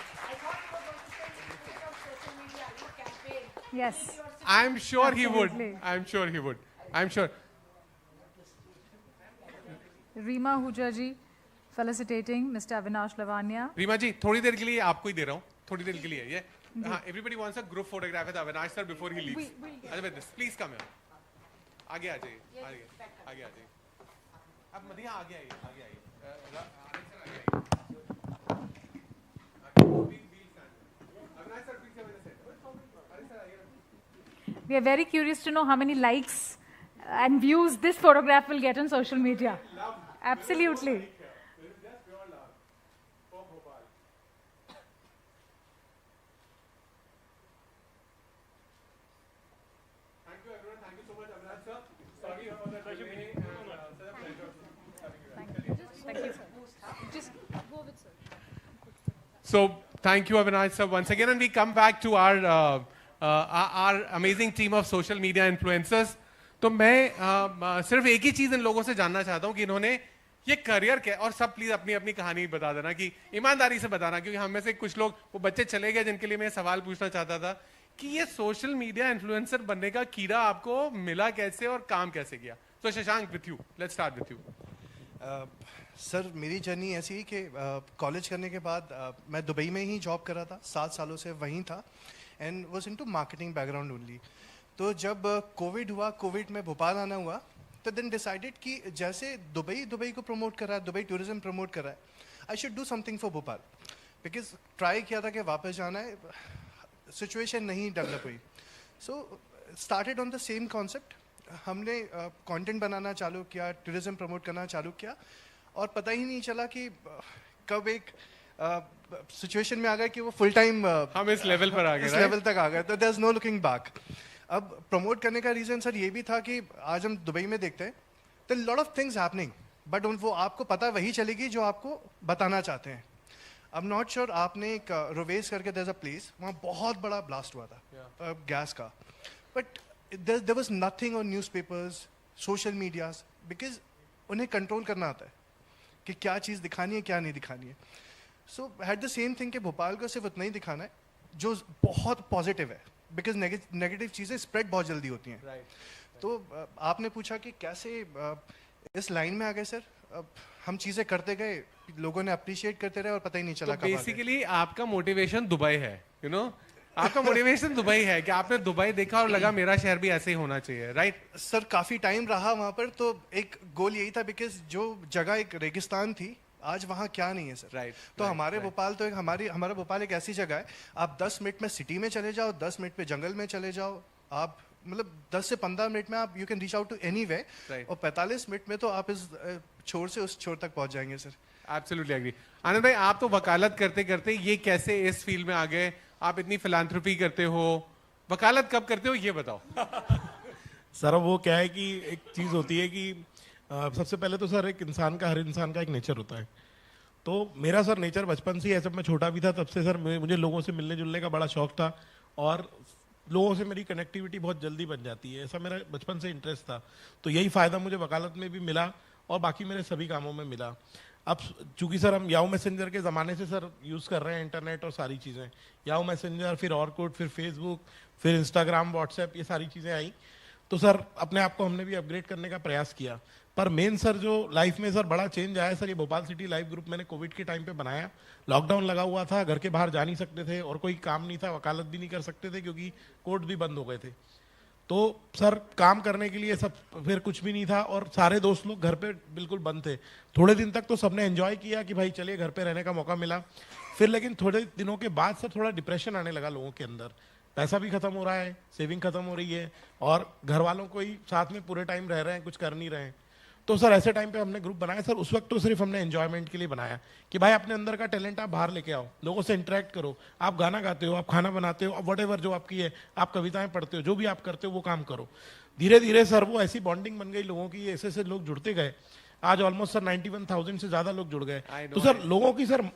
Yes. I'm sure he would. Absolutely. I'm sure he would. I'm sure. Reema Huja ji felicitating Mr. Avinash Lavania. Reema जी, थोड़ी देर के लिए आपको ही दे रहा हूँ. थोड़ी देर के लिए ये. हाँ, everybody wants a group photograph with Avinash sir before he leaves. This, please come here. आगे आ जाइए. आगे आ जाइए. अब मदिया आगे आइए. आगे आइए. We are very curious to know how many likes and views this photograph will get on social media. Absolutely. Thank you everyone. Thank you so much, Avinash sir. Sorry for the delay. Thank you. Just go with sir. So thank you, Avinash sir, once again, and we come back to our amazing team of social media influencers. तो मैं सिर्फ एक ही चीज इन लोगों से जानना चाहता हूँ कि इन्होंने ये करियर क्या, और सब प्लीज अपनी अपनी कहानी बता देना, कि ईमानदारी से बताना, क्योंकि हम में से कुछ लोग, वो बच्चे चले गए जिनके लिए मैं सवाल पूछना चाहता था कि ये सोशल मीडिया इन्फ्लुएंसर बनने का कीड़ा आपको मिला कैसे और काम कैसे किया. तो Shashank, with you, let's start with you. Sir मेरी जर्नी ऐसी ही कि कॉलेज करने के बाद मैं दुबई में ही जॉब कर रहा था, 7 सालों से वहीं था, and was into marketing background only. तो जब कोविड हुआ, कोविड में भोपाल आना हुआ, तो देन डिसाइडेड कि जैसे दुबई को प्रमोट कर रहा है, दुबई टूरिज्म प्रमोट कर रहा है, I should do something for Bhopal. Because try किया था कि वापस जाना है, सिचुएशन नहीं डेवलप हुई. So started on the same concept. हमने कंटेंट बनाना चालू किया, टूरिज्म प्रमोट करना चालू किया, और पता ही नहीं चला कि कब एक सिचुएशन में आ गए कि वो फुल टाइम हम इस लेवल पर आ गए, इस लेवल तक आ गए. तो there is no looking back. अब प्रमोट करने का रीजन सर ये भी था कि आज हम दुबई में देखते हैं तो lot of things happening, but वो आपको पता वही चलेगी जो आपको बताना चाहते हैं. अब नॉट श्योर, आपने एक रोवेस करके देयर इज अ प्लेस, वहाँ बहुत बड़ा ब्लास्ट हुआ था गैस का, but there was nothing on newspapers, social medias, because उन्हें कंट्रोल करना आता है कि क्या चीज़ दिखानी है, क्या नहीं दिखानी है. So had the same thing कि भोपाल को सिर्फ उतना ही दिखाना है जो बहुत पॉजिटिव है, बिकॉज नेगेटिव चीज़ें स्प्रेड बहुत जल्दी होती हैं. तो आपने पूछा कि कैसे इस लाइन में आ गए सर. हम चीज़ें करते गए, लोगों ने अप्रिशिएट करते रहे और पता ही नहीं चला. तो बेसिकली आपका मोटिवेशन दुबई है, यू नो, आपका मोटिवेशन दुबई है कि आपने दुबई देखा और लगा मेरा शहर भी ऐसे ही होना चाहिए, राइट? सर काफ़ी टाइम रहा वहाँ पर, तो एक गोल यही था, बिकॉज जो जगह एक रेगिस्तान थी, आज वहाँ क्या नहीं है सर. राइट. तो हमारे भोपाल तो एक हमारा भोपाल एक ऐसी जगह है, आप 10 मिनट में सिटी में चले जाओ, 10 मिनट में जंगल में चले जाओ, आप मतलब 10 से 15 मिनट में आप you can reach out to any way, और 45 मिनट में तो आप इस छोर से उस छोर तक पहुंच जाएंगे सर. Absolutely agree. आनंद भाई, आप तो वकालत करते करते ये कैसे इस फील्ड में आ गए? आप इतनी फिलांथ्रोपी करते हो, वकालत कब करते हो ये बताओ. सर वो क्या है कि एक चीज़ होती है कि सबसे पहले तो सर एक इंसान का, हर इंसान का एक नेचर होता है. तो मेरा सर नेचर बचपन से ही ऐसा, मैं छोटा भी था तब से सर मुझे लोगों से मिलने जुलने का बड़ा शौक था, और लोगों से मेरी कनेक्टिविटी बहुत जल्दी बन जाती है। ऐसा मेरा बचपन से इंटरेस्ट था, तो यही फ़ायदा मुझे वकालत में भी मिला और बाकी मेरे सभी कामों में मिला। अब चूंकि सर हम याहू मैसेंजर के ज़माने से सर यूज़ कर रहे हैं इंटरनेट और सारी चीज़ें, याहू मैसेंजर, फिर ऑरकुट, फिर फेसबुक, फिर इंस्टाग्राम, व्हाट्सएप, ये सारी चीज़ें आई, तो सर अपने आप को हमने भी अपग्रेड करने का प्रयास किया। पर मेन सर जो लाइफ में सर बड़ा चेंज आया सर, ये भोपाल सिटी लाइव ग्रुप मैंने कोविड के टाइम पे बनाया। लॉकडाउन लगा हुआ था, घर के बाहर जा नहीं सकते थे और कोई काम नहीं था, वकालत भी नहीं कर सकते थे क्योंकि कोर्ट भी बंद हो गए थे। तो सर काम करने के लिए सब फिर कुछ भी नहीं था और सारे दोस्त लोग घर पे बिल्कुल बंद थे। थोड़े दिन तक तो सबने एंजॉय किया कि भाई चलिए घर पे रहने का मौका मिला। फिर लेकिन थोड़े दिनों के बाद सर थोड़ा डिप्रेशन आने लगा लोगों के अंदर, पैसा भी खत्म हो रहा है, सेविंग खत्म हो रही है और घर वालों को ही साथ में पूरे टाइम रह रहे हैं, कुछ कर नहीं रहे हैं। तो सर ऐसे टाइम पे हमने ग्रुप बनाया सर। उस वक्त तो सिर्फ हमने एंजॉयमेंट के लिए बनाया कि भाई अपने अंदर का टैलेंट आप बाहर लेके आओ, लोगों से इंटरेक्ट करो। आप गाना गाते हो, आप खाना बनाते हो, व्हाटएवर जो आपकी है, आप कविताएं पढ़ते हो, जो भी आप करते हो वो काम करो। धीरे धीरे सर वो ऐसी बॉन्डिंग बन गई लोगों की, ऐसे ऐसे लोग जुड़ते गए। आज ऑलमोस्ट सर 91,000 से ज्यादा लोग जुड़ गए। तो सर लोगों की सर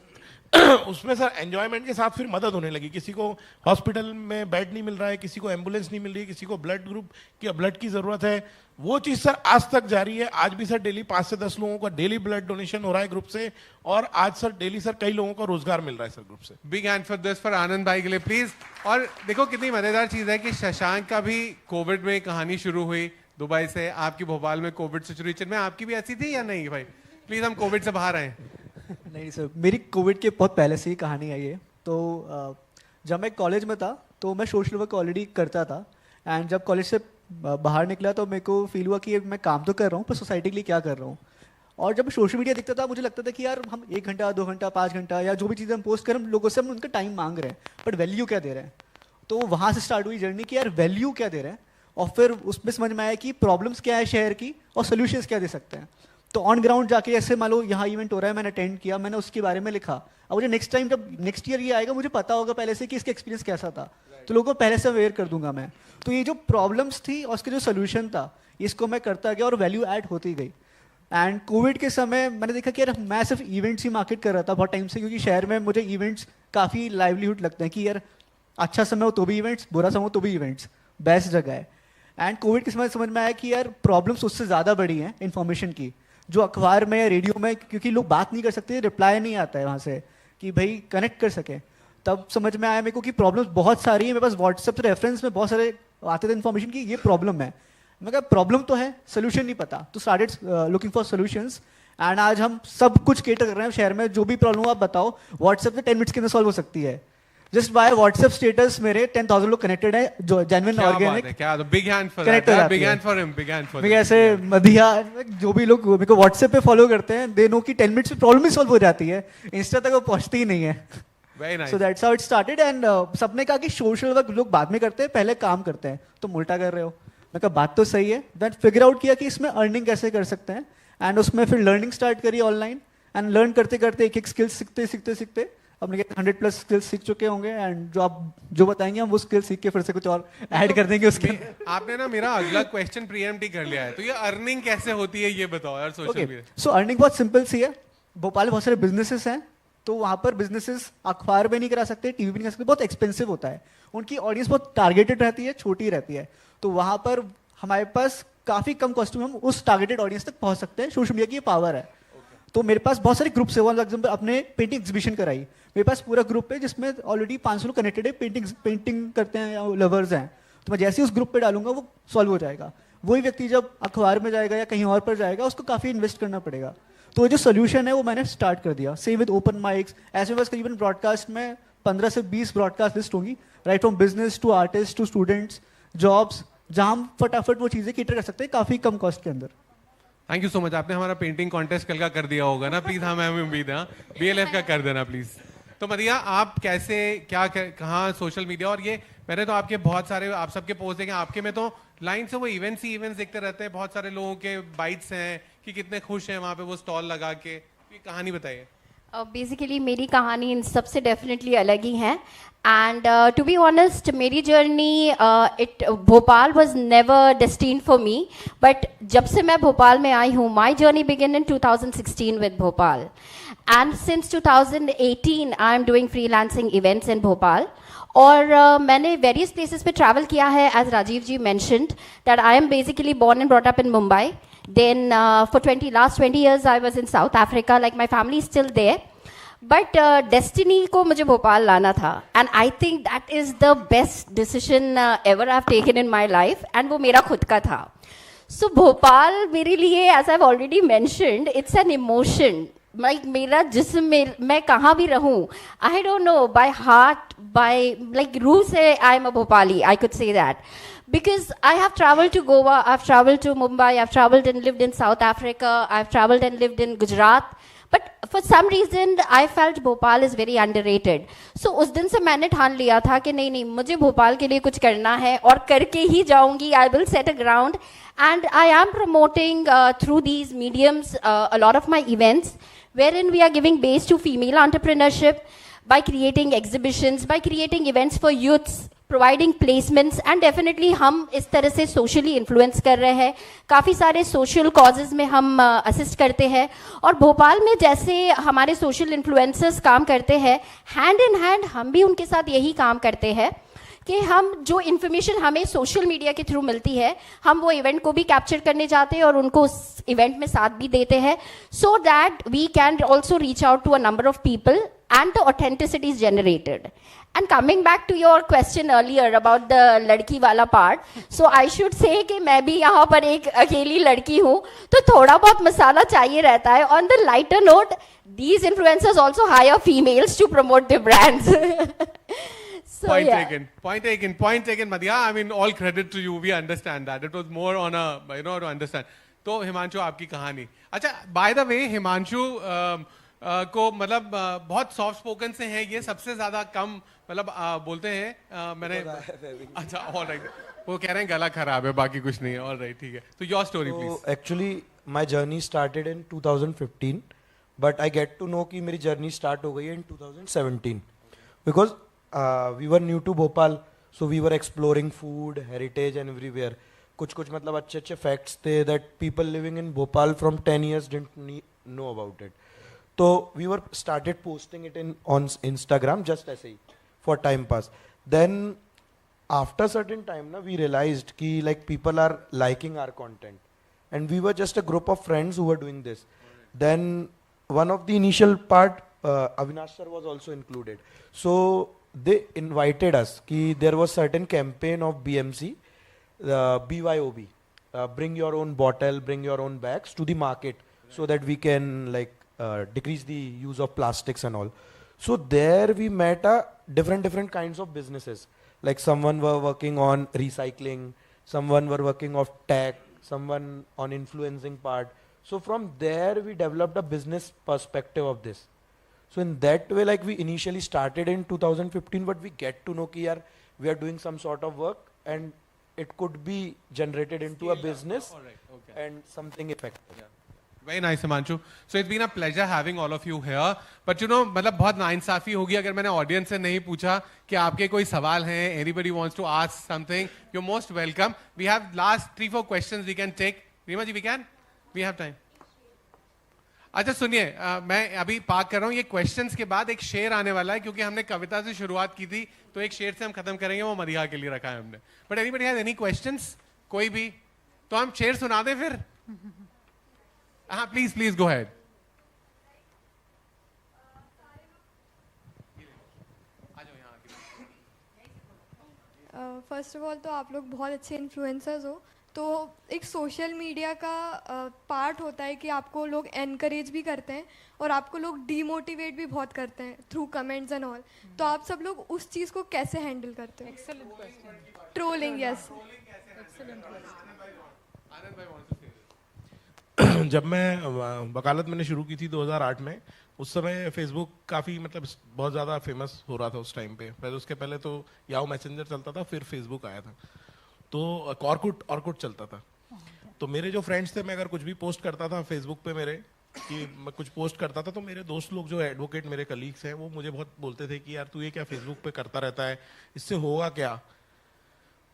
उसमें सर एंजॉयमेंट के साथ फिर मदद होने लगी। किसी को हॉस्पिटल में बेड नहीं मिल रहा है, किसी को एम्बुलेंस नहीं मिल रही है, किसी को ब्लड ग्रुप की ब्लड की जरूरत है, वो चीज सर आज तक जारी है। आज भी सर डेली 5 से 10 लोगों का डेली ब्लड डोनेशन हो रहा है ग्रुप से और आज सर डेली सर कई लोगों को रोजगार मिल रहा है सर ग्रुप से। Big hand for this for Anand भाई के लिए प्लीज। और देखो कितनी मजेदार चीज है कि शशांक का भी कोविड में कहानी शुरू हुई दुबई से, आपकी भोपाल में कोविड सिचुएशन में आपकी भी ऐसी थी या नहीं भाई? प्लीज हम कोविड से बाहर आए। नहीं सर, मेरी कोविड के बहुत पहले से ही कहानी है ये। तो जब मैं कॉलेज में था तो मैं सोशल वर्क ऑलरेडी करता था एंड जब कॉलेज से बाहर निकला तो मेरे को फील हुआ कि मैं काम तो कर रहा हूँ पर सोसाइटी के लिए क्या कर रहा हूँ। और जब सोशल मीडिया दिखता था मुझे लगता था कि यार हम 1 घंटा 2 घंटा 5 घंटा या जो भी चीज़ें हम पोस्ट करें, हम लोगों से हम उनका टाइम मांग रहे हैं बट वैल्यू क्या दे रहे हैं। तो वहाँ से स्टार्ट हुई जर्नी कि यार वैल्यू क्या दे रहे हैं और फिर उसमें समझ में आया कि प्रॉब्लम्स क्या है शहर की और सोल्यूशंस क्या दे सकते हैं। तो ऑन ग्राउंड जाके ऐसे मान लो यहाँ इवेंट हो रहा है, मैंने अटेंड किया, मैंने उसके बारे में लिखा। अब मुझे नेक्स्ट टाइम जब नेक्स्ट ईयर ये आएगा मुझे पता होगा पहले से कि इसका एक्सपीरियंस कैसा था, तो लोगों को पहले से अवेयर कर दूंगा मैं। तो ये जो प्रॉब्लम्स थी और उसके जो सोल्यूशन था इसको मैं करता गया और वैल्यू ऐड होती गई। एंड कोविड के समय मैंने देखा कि यार मैं सिर्फ इवेंट्स ही मार्केट कर रहा था बहुत टाइम से, क्योंकि शहर में मुझे इवेंट्स काफ़ी लाइवलीहुड लगते हैं कि यार अच्छा समय हो तो भी इवेंट्स, बुरा समय हो तो भी इवेंट्स, बेस्ट जगह है। एंड कोविड के समय समझ में आया कि यार प्रॉब्लम्स उससे ज़्यादा बड़ी हैं इन्फॉर्मेशन की, जो अखबार में या रेडियो में, क्योंकि लोग बात नहीं कर सकते, रिप्लाई नहीं आता है वहाँ से कि भाई कनेक्ट कर सके। तब समझ में आया मेरे को कि प्रॉब्लम्स बहुत सारी हैं। मेरे पास व्हाट्सएप से रेफरेंस में बहुत सारे आते थे इन्फॉर्मेशन की ये प्रॉब्लम है। मैं कहा प्रॉब्लम तो है, सोल्यूशन नहीं पता, तो started looking for solutions. And आज हम सब कुछ केटर कर रहे हैं शहर में, जो भी प्रॉब्लम आप बताओ व्हाट्सएप से 10 मिनट्स के अंदर सॉल्व हो सकती है। जस्ट बाय व्हाट्सएप स्टेटस मेरे 10,000 लोग कनेक्टेड है, जो जेन्युइन ऑर्गेनिक। क्या big hand for Connect that, हो जाती बिग है। Hand for him, big hand for मैं ऐसे मधिया जो भी लोग मेरे को व्हाट्सएप पे फॉलो करते हैं दे नो कि 10 मिनट्स में प्रॉब्लम ही सॉल्व हो जाती है, इंस्टा तक वो पहुंचती ही नहीं है। Very nice. So that's how it started. And सबने कहा कि सोशल वर्क लोग बाद में करते हैं, पहले काम करते हैं, तुम उल्टा कर रहे हो। मैं कहा बात तो सही है। देन फिगर आउट किया कि इसमें अर्निंग कैसे कर सकते हैं एंड उसमें फिर लर्निंग स्टार्ट करी ऑनलाइन। एंड लर्न करते करते एक स्किल्स सीखते अपने 100+ स्किल्स सीख चुके होंगे। एंड जो आप जो बताएंगे हम वो स्किल सीख के फिर से कुछ और ऐड कर देंगे उसके। आपने ना मेरा अगला क्वेश्चन प्रीएम्प्ट ही कर लिया है, तो ये अर्निंग कैसे होती है ये बताओ यार सोशल मीडिया। सो अर्निंग बहुत सिंपल सी है। भोपाल में बहुत सारे बिजनेसेस हैं, तो वहाँ पर बिजनेसेस अखबार में नहीं करा सकते, टीवी भी नहीं करा सकते, बहुत एक्सपेंसिव होता है। उनकी ऑडियंस बहुत टारगेटेड रहती है, छोटी रहती है, तो वहाँ पर हमारे पास काफ़ी कम कॉस्ट में हम उस टारगेटेड ऑडियंस तक पहुँच सकते हैं। सोशल मीडिया की ये पावर है। तो मेरे पास बहुत सारे ग्रुप्स है। वन एग्जाम्पल अपने पेंटिंग एग्जीबिशन कराई, मेरे पास पूरा ग्रुप है जिसमें ऑलरेडी 500 लोग कनेक्टेड है, पेंटिंग करते हैं या लवर्स हैं। तो मैं जैसे ही उस ग्रुप पे डालूंगा वो सॉल्व हो जाएगा। वही व्यक्ति जब अखबार में जाएगा या कहीं और पर जाएगा उसको काफ़ी इन्वेस्ट करना पड़ेगा। तो जो सोल्यूशन है वो मैंने स्टार्ट कर दिया। सेम विद ओपन माइक्स, ऐसे बस करीबन ब्रॉडकास्ट में 15 से 20 ब्रॉडकास्ट लिस्ट होंगी, right from business to artist to students, jobs, जहाँ हम फटाफट वो चीज़ें कैटर कर सकते हैं काफ़ी कम कॉस्ट के अंदर। Thank you so much. आपने हमारा पेंटिंग कॉन्टेस्ट कल का कर दिया होगा ना प्लीज, हमें उम्मीद है BLF का कर देना प्लीज। तो मदिया आप कैसे क्या कहाँ सोशल मीडिया, और ये मैंने तो आपके बहुत सारे आप सबके पोस्ट देखे, आपके में तो लाइन से वो इवेंट्स ही इवेंट्स देखते रहते हैं, बहुत सारे लोगों के बाइट्स हैं कि कितने खुश हैं वहाँ पे वो स्टॉल लगा के। ये कहानी बताइए। बेसिकली मेरी कहानी इन सबसे डेफिनेटली अलग ही है। एंड टू बी ऑनेस्ट मेरी journey Bhopal was never destined for me, but जब से मैं भोपाल में आई हूँ my journey begin in 2016 with Bhopal, and since 2018 I am doing freelancing events in Bhopal. और मैंने वेरियस प्लेसेस पे ट्रैवल किया है, as Rajeev ji mentioned that I am basically born and brought up in Mumbai. Then for last 20 years I was in South Africa, like my family is still there. But destiny को मुझे भोपाल लाना था, and I think that is the best decision ever I've taken in my life, and वो मेरा खुद का था. So Bhopal मेरे लिए, as I've already mentioned, it's an emotion. Like मेरा जिस्म में मैं कहाँ भी रहूँ, I don't know, by heart, by like रूह से I am a Bhopali, I could say that. Because I have traveled to Goa, I've traveled to Mumbai, I've traveled and lived in South Africa, I've traveled and lived in Gujarat. But for some reason I felt Bhopal is very underrated. So उस दिन से मैंने ठान लिया था कि नहीं मुझे भोपाल के लिए कुछ करना है और करके ही जाऊंगी. I will set a ground, and I am promoting through these mediums a lot of my events, wherein we are giving base to female entrepreneurship by creating exhibitions, by creating events for youths, providing placements, and definitely हम इस तरह से socially influence कर रहे हैं. काफ़ी सारे social causes में हम assist करते हैं, और भोपाल में जैसे हमारे social influencers काम करते हैं, hand in hand हम भी उनके साथ यही काम करते हैं कि हम जो इन्फॉर्मेशन हमें सोशल मीडिया के थ्रू मिलती है, हम वो इवेंट को भी कैप्चर करने जाते हैं और उनको उस इवेंट में साथ भी देते हैं, so that we can also reach out to a number of people and the authenticity is generated. And coming back to your question earlier about the लड़की वाला part, so I should say कि मैं भी यहाँ पर एक अकेली लड़की हूँ, तो थोड़ा बहुत मसाला चाहिए रहता है. On the lighter note, these influencers also hire females to promote their brands. So, point yeah. taken, Madhya. I mean, all credit to you. We understand that. It was more on a, to understand. तो हिमांशु आपकी कहानी. अच्छा, by the way, Himanshu को मतलब बहुत soft spoken से हैं ये, सबसे ज्यादा कम मतलब बोलते हैं. मैंने अच्छा, ऑल राइट, वो कह रहे हैं गला खराब है, बाकी कुछ नहीं है. ऑल राइट, ठीक है. तो your story please. Actually my journey started in 2015, but I get to know कि मेरी जर्नी स्टार्ट हो गई है in 2017, because we were new to Bhopal, so we were exploring food, heritage and everywhere. कुछ मतलब अच्छे फैक्ट्स थे that people living in Bhopal from 10 years didn't know about it. So we were started posting it on Instagram just ऐसे ही for time pass. Then after certain time na we realized कि like people are liking our content, and we were just a group of friends who were doing this. Then one of the initial part, Avinash sir was also included. So they invited us कि there was certain campaign of BMC, BYOB, bring your own bottle, bring your own bags to the market so that we can like decrease the use of plastics and all. So there we met different kinds of businesses. Like someone were working on recycling, someone were working of tech, someone on influencing part. So from there we developed a business perspective of this. So in that way, like we initially started in 2015, but we get to know कि यार we are doing some sort of work and it could be generated into a business and something effective. Yeah. Very nice, Himanshu. So it's been a pleasure having all of you here. But मतलब बहुत नाइंसाफी होगी अगर मैंने audience से नहीं पूछा कि आपके कोई सवाल हैं. Anybody wants to ask something? You're most welcome. We have last 3-4 questions we can take. Reema ji, we can? We have time. अच्छा सुनिए, मैं अभी पार्क कर रहा हूँ. ये क्वेश्चंस के बाद एक शेर आने वाला है, क्योंकि हमने कविता से शुरुआत की थी, तो एक शेर से हम खत्म करेंगे, वो मदिहा के लिए रखा है हमने. But anybody has any questions? कोई भी? तो हम शेर सुना दें फिर. हाँ, please go ahead. First of all तो आप लोग बहुत अच्छे इन्फ्लुएंसर्स हो, तो एक सोशल मीडिया का पार्ट होता है कि आपको लोग एनकरेज भी करते हैं और आपको लोग डीमोटिवेट भी बहुत करते हैं थ्रू कमेंट्स एंड ऑल. तो आप सब लोग उस चीज़ को कैसे हैंडल करते हो? Excellent question. Trolling, yes. Excellent question. जब मैं वकालत मैंने शुरू की थी 2008 में, उस समय फेसबुक काफ़ी मतलब बहुत ज़्यादा फेमस हो रहा था उस टाइम पे. पहले उसके पहले तो याहू मैसेंजर चलता था, फिर फेसबुक आया था, तो ऑर्कुट चलता था. तो मेरे जो फ्रेंड्स थे, मैं अगर कुछ भी पोस्ट करता था फेसबुक पे मेरे, कि मैं कुछ पोस्ट करता था, तो मेरे दोस्त लोग जो एडवोकेट मेरे कलीग्स हैं, वो मुझे बहुत बोलते थे कि यार तू ये क्या फेसबुक पे करता रहता है, इससे होगा क्या,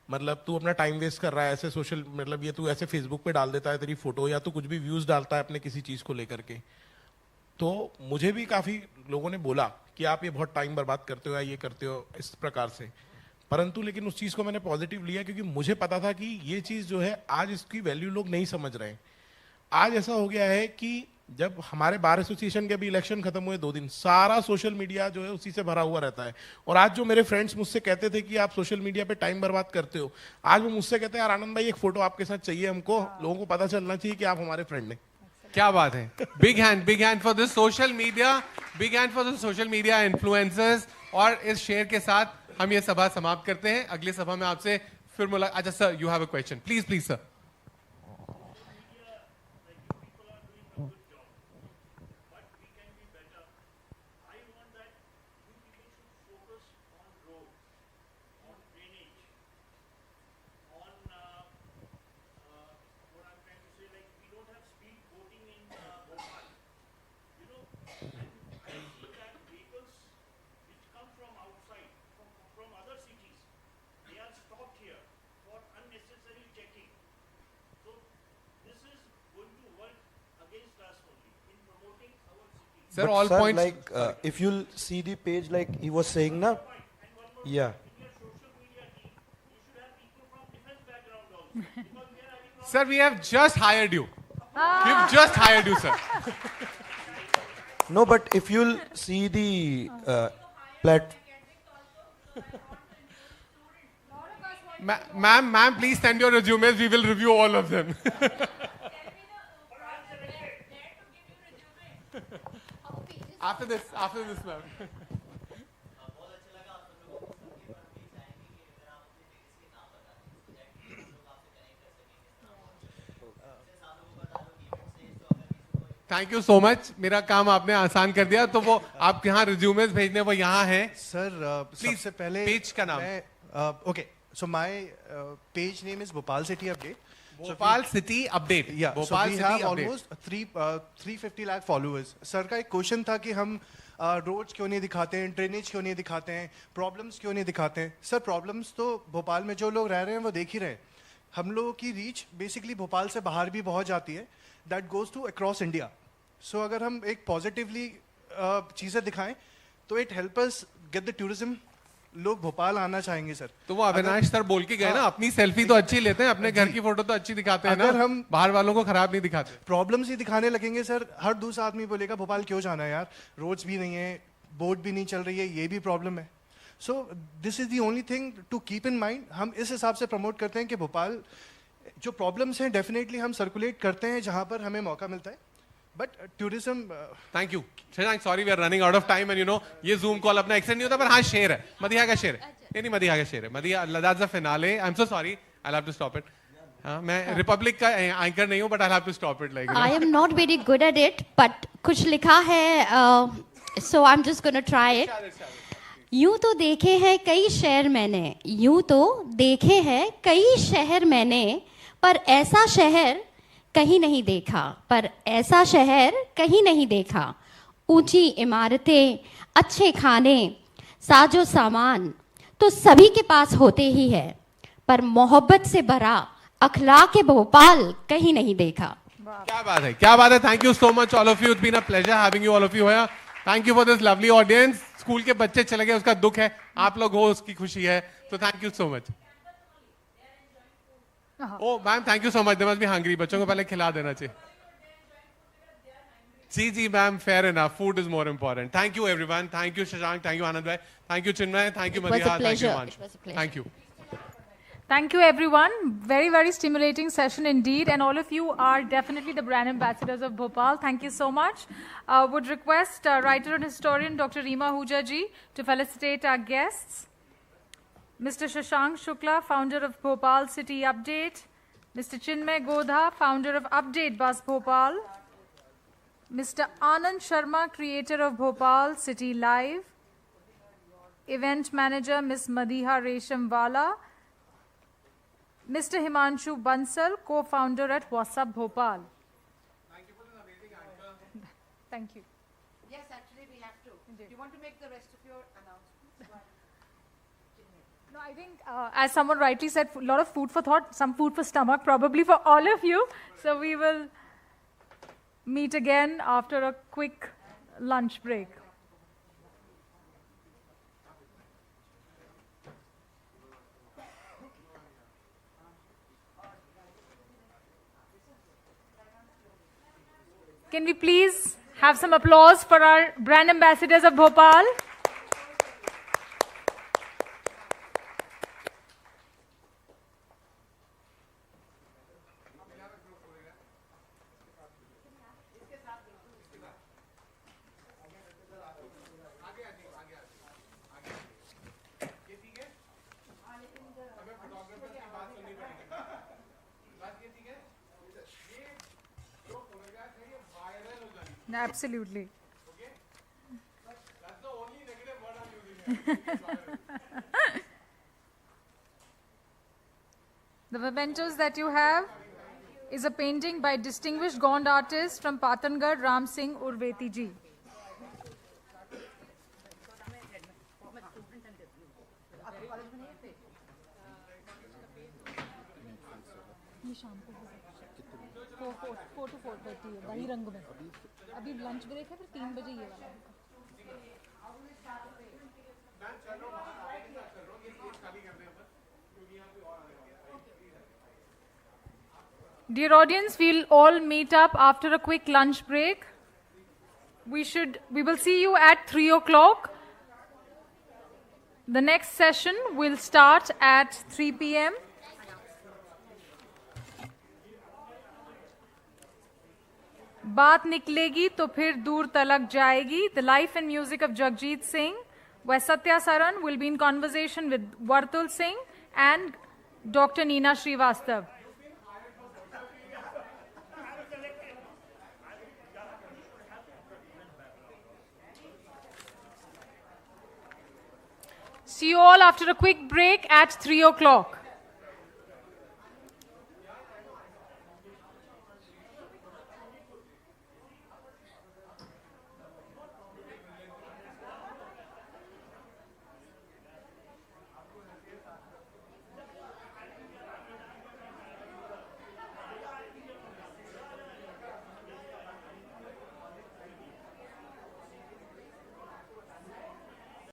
मतलब तू अपना टाइम वेस्ट कर रहा है ऐसे सोशल, मतलब ये तू ऐसे फेसबुक पे डाल देता है तेरी फोटो, या तू कुछ भी व्यूज डालता है अपने किसी चीज़ को लेकर के. तो मुझे भी काफ़ी लोगों ने बोला कि आप ये बहुत टाइम बर्बाद करते हो या ये करते हो इस प्रकार से, परंतु लेकिन उस चीज़ को मैंने पॉजिटिव लिया क्योंकि मुझे पता था कि ये चीज़ जो है आज इसकी वैल्यू लोग नहीं समझ रहे हैं। आज ऐसा हो गया है कि जब हमारे बार एसोसिएशन के अभी इलेक्शन खत्म हुए 2 दिन, सारा सोशल मीडिया जो है उसी से भरा हुआ रहता है। और आज जो मेरे फ्रेंड्स मुझसे कहते थे कि आप सोशल मीडिया पे टाइम बर्बाद करते हो, आज वो मुझसे कहते हैं यार आनंद भाई एक फोटो आपके साथ चाहिए हमको, लोगों को पता चलना चाहिए कि आप हमारे फ्रेंड हैं। क्या बात है, big hand for this social media, big hand for this social media influencers. और इस शेयर के साथ हम ये सभा समाप्त करते हैं। अगली सभा में आपसे फिर मुलाकात। अच्छा sir, you have a question, please sir. Sir, but all sir, points. like if you'll see the page, like he was saying, na, yeah. Sir, we have just hired you. We've just hired you, sir. No, but if you'll see the Ma'am, please send your resumes. We will review all of them. After this, ma'am. Thank you so much. मेरा काम आपने आसान कर दिया। तो वो आप यहाँ रिज्यूमेस भेजने वो यहाँ हैं। सर सबसे पहले पेज का नाम। Okay, so my page name is Bhopal city update. Bhopal city update. Yeah, Bhopal so we city have update. almost 350 lakh followers. Sir का एक क्वेश्चन था कि हम रोड्स क्यों नहीं दिखाते हैं, ड्रेनेज क्यों नहीं दिखाते हैं, प्रॉब्लम्स क्यों नहीं दिखाते हैं। सर प्रॉब्लम्स तो भोपाल में जो लोग रह रहे हैं वो देख ही रहे हैं। हम लोगों की रीच बेसिकली भोपाल से बाहर भी बहुत जाती है, that goes to across India. So अगर हम एक पॉजिटिवली चीज़ें दिखाएं तो it help us get the tourism, लोग भोपाल आना चाहेंगे सर। तो वो अविनाश सर बोल के गए ना, अपनी सेल्फी तो अच्छी लेते हैं, अपने घर की फोटो तो अच्छी दिखाते हैं ना, अगर हम बाहर वालों को खराब नहीं दिखाते। प्रॉब्लम्स ही दिखाने लगेंगे सर, हर दूसरा आदमी बोलेगा भोपाल क्यों जाना है यार, रोड्स भी नहीं है, बोट भी नहीं चल रही है, ये भी प्रॉब्लम है। So this is the only thing to keep in mind. हम इस हिसाब से प्रमोट करते हैं कि भोपाल जो प्रॉब्लम्स हैं डेफिनेटली हम सर्कुलेट करते हैं जहां पर हमें मौका मिलता है, but tourism. Thank you Shashank, sorry we are running out of time and you know ये जूम कॉल अपना एक्सटेंड नहीं होता, पर हाँ शेर है, मदिया का शेर है। नहीं मदिया का शेर है, मदिया that's the finale. I am so sorry, I have to stop it. हाँ, मैं रिपब्लिक का एंकर नहीं हूँ, but I have to stop it. Like I am not very good at it, but कुछ लिखा है, so I am just gonna try it. यूं तो देखे हैं कई शहर मैंने, यूं तो देखे हैं कई शहर मैंने, पर ऐसा शहर कहीं नहीं देखा, पर ऐसा शहर कहीं नहीं देखा। ऊंची इमारतें, अच्छे खाने, साजो सामान तो सभी के पास होते ही है, पर मोहब्बत से भरा अखलाक भोपाल कहीं नहीं देखा। क्या बात है, क्या बात है। Thank you so much all of you, it's been a pleasure having you all of you here. Thank you for this lovely audience. School के बच्चे चले गए उसका दुख है, आप लोग हो उसकी खुशी है, तो thank you so much. Oh ma'am thank you so much, they must be hungry, बच्चों को पहले खिला देना चाहिए। जी ma'am, fair enough, food is more important. Thank you everyone, thank you Shashank, thank you Anand भाई, thank you Chinmay, thank you Madiha, thank you Mansh, thank you. Thank you, everyone. Very, very stimulating session indeed. And all of you are definitely the brand ambassadors of Bhopal. Thank you so much. Would request writer and historian Dr. Reema Ahuja ji to felicitate our guests. Mr. Shashank Shukla, founder of Bhopal City Update. Mr. Chinmay Godha, founder of Update Bus Bhopal. Mr. Anand Sharma, creator of Bhopal City Live. Event manager Ms. Madiha Reshamwala. Mr. Himanshu Bansal, co-founder at WhatsApp Bhopal. Thank you for this amazing anchor. Thank you. Yes, actually we have to. Do you want to make the rest of your announcements? No, I think as someone rightly said, a lot of food for thought, some food for stomach, probably for all of you. So we will meet again after a quick lunch break. Can we please have some applause for our brand ambassadors of Bhopal? Absolutely. That's the only negative word I'm using. The mementos that you have is a painting by distinguished Gond artist from Patangarh, Ram Singh Urveti ji. ये शाम को 4 to 4:30 है वही रंग में. अभी lunch break है फिर 3 बजे ये वाला होगा. Dear audience, we'll all meet up after a quick lunch break. We will see you at 3 o'clock. The next session will start at 3 p.m. बात निकलेगी तो फिर दूर तलक जाएगी. The life and music of Jagjit Singh, where Satya Saran will be in conversation with Vartul Singh and Dr. Neena Srivastav. See you all after a quick break at 3 o'clock.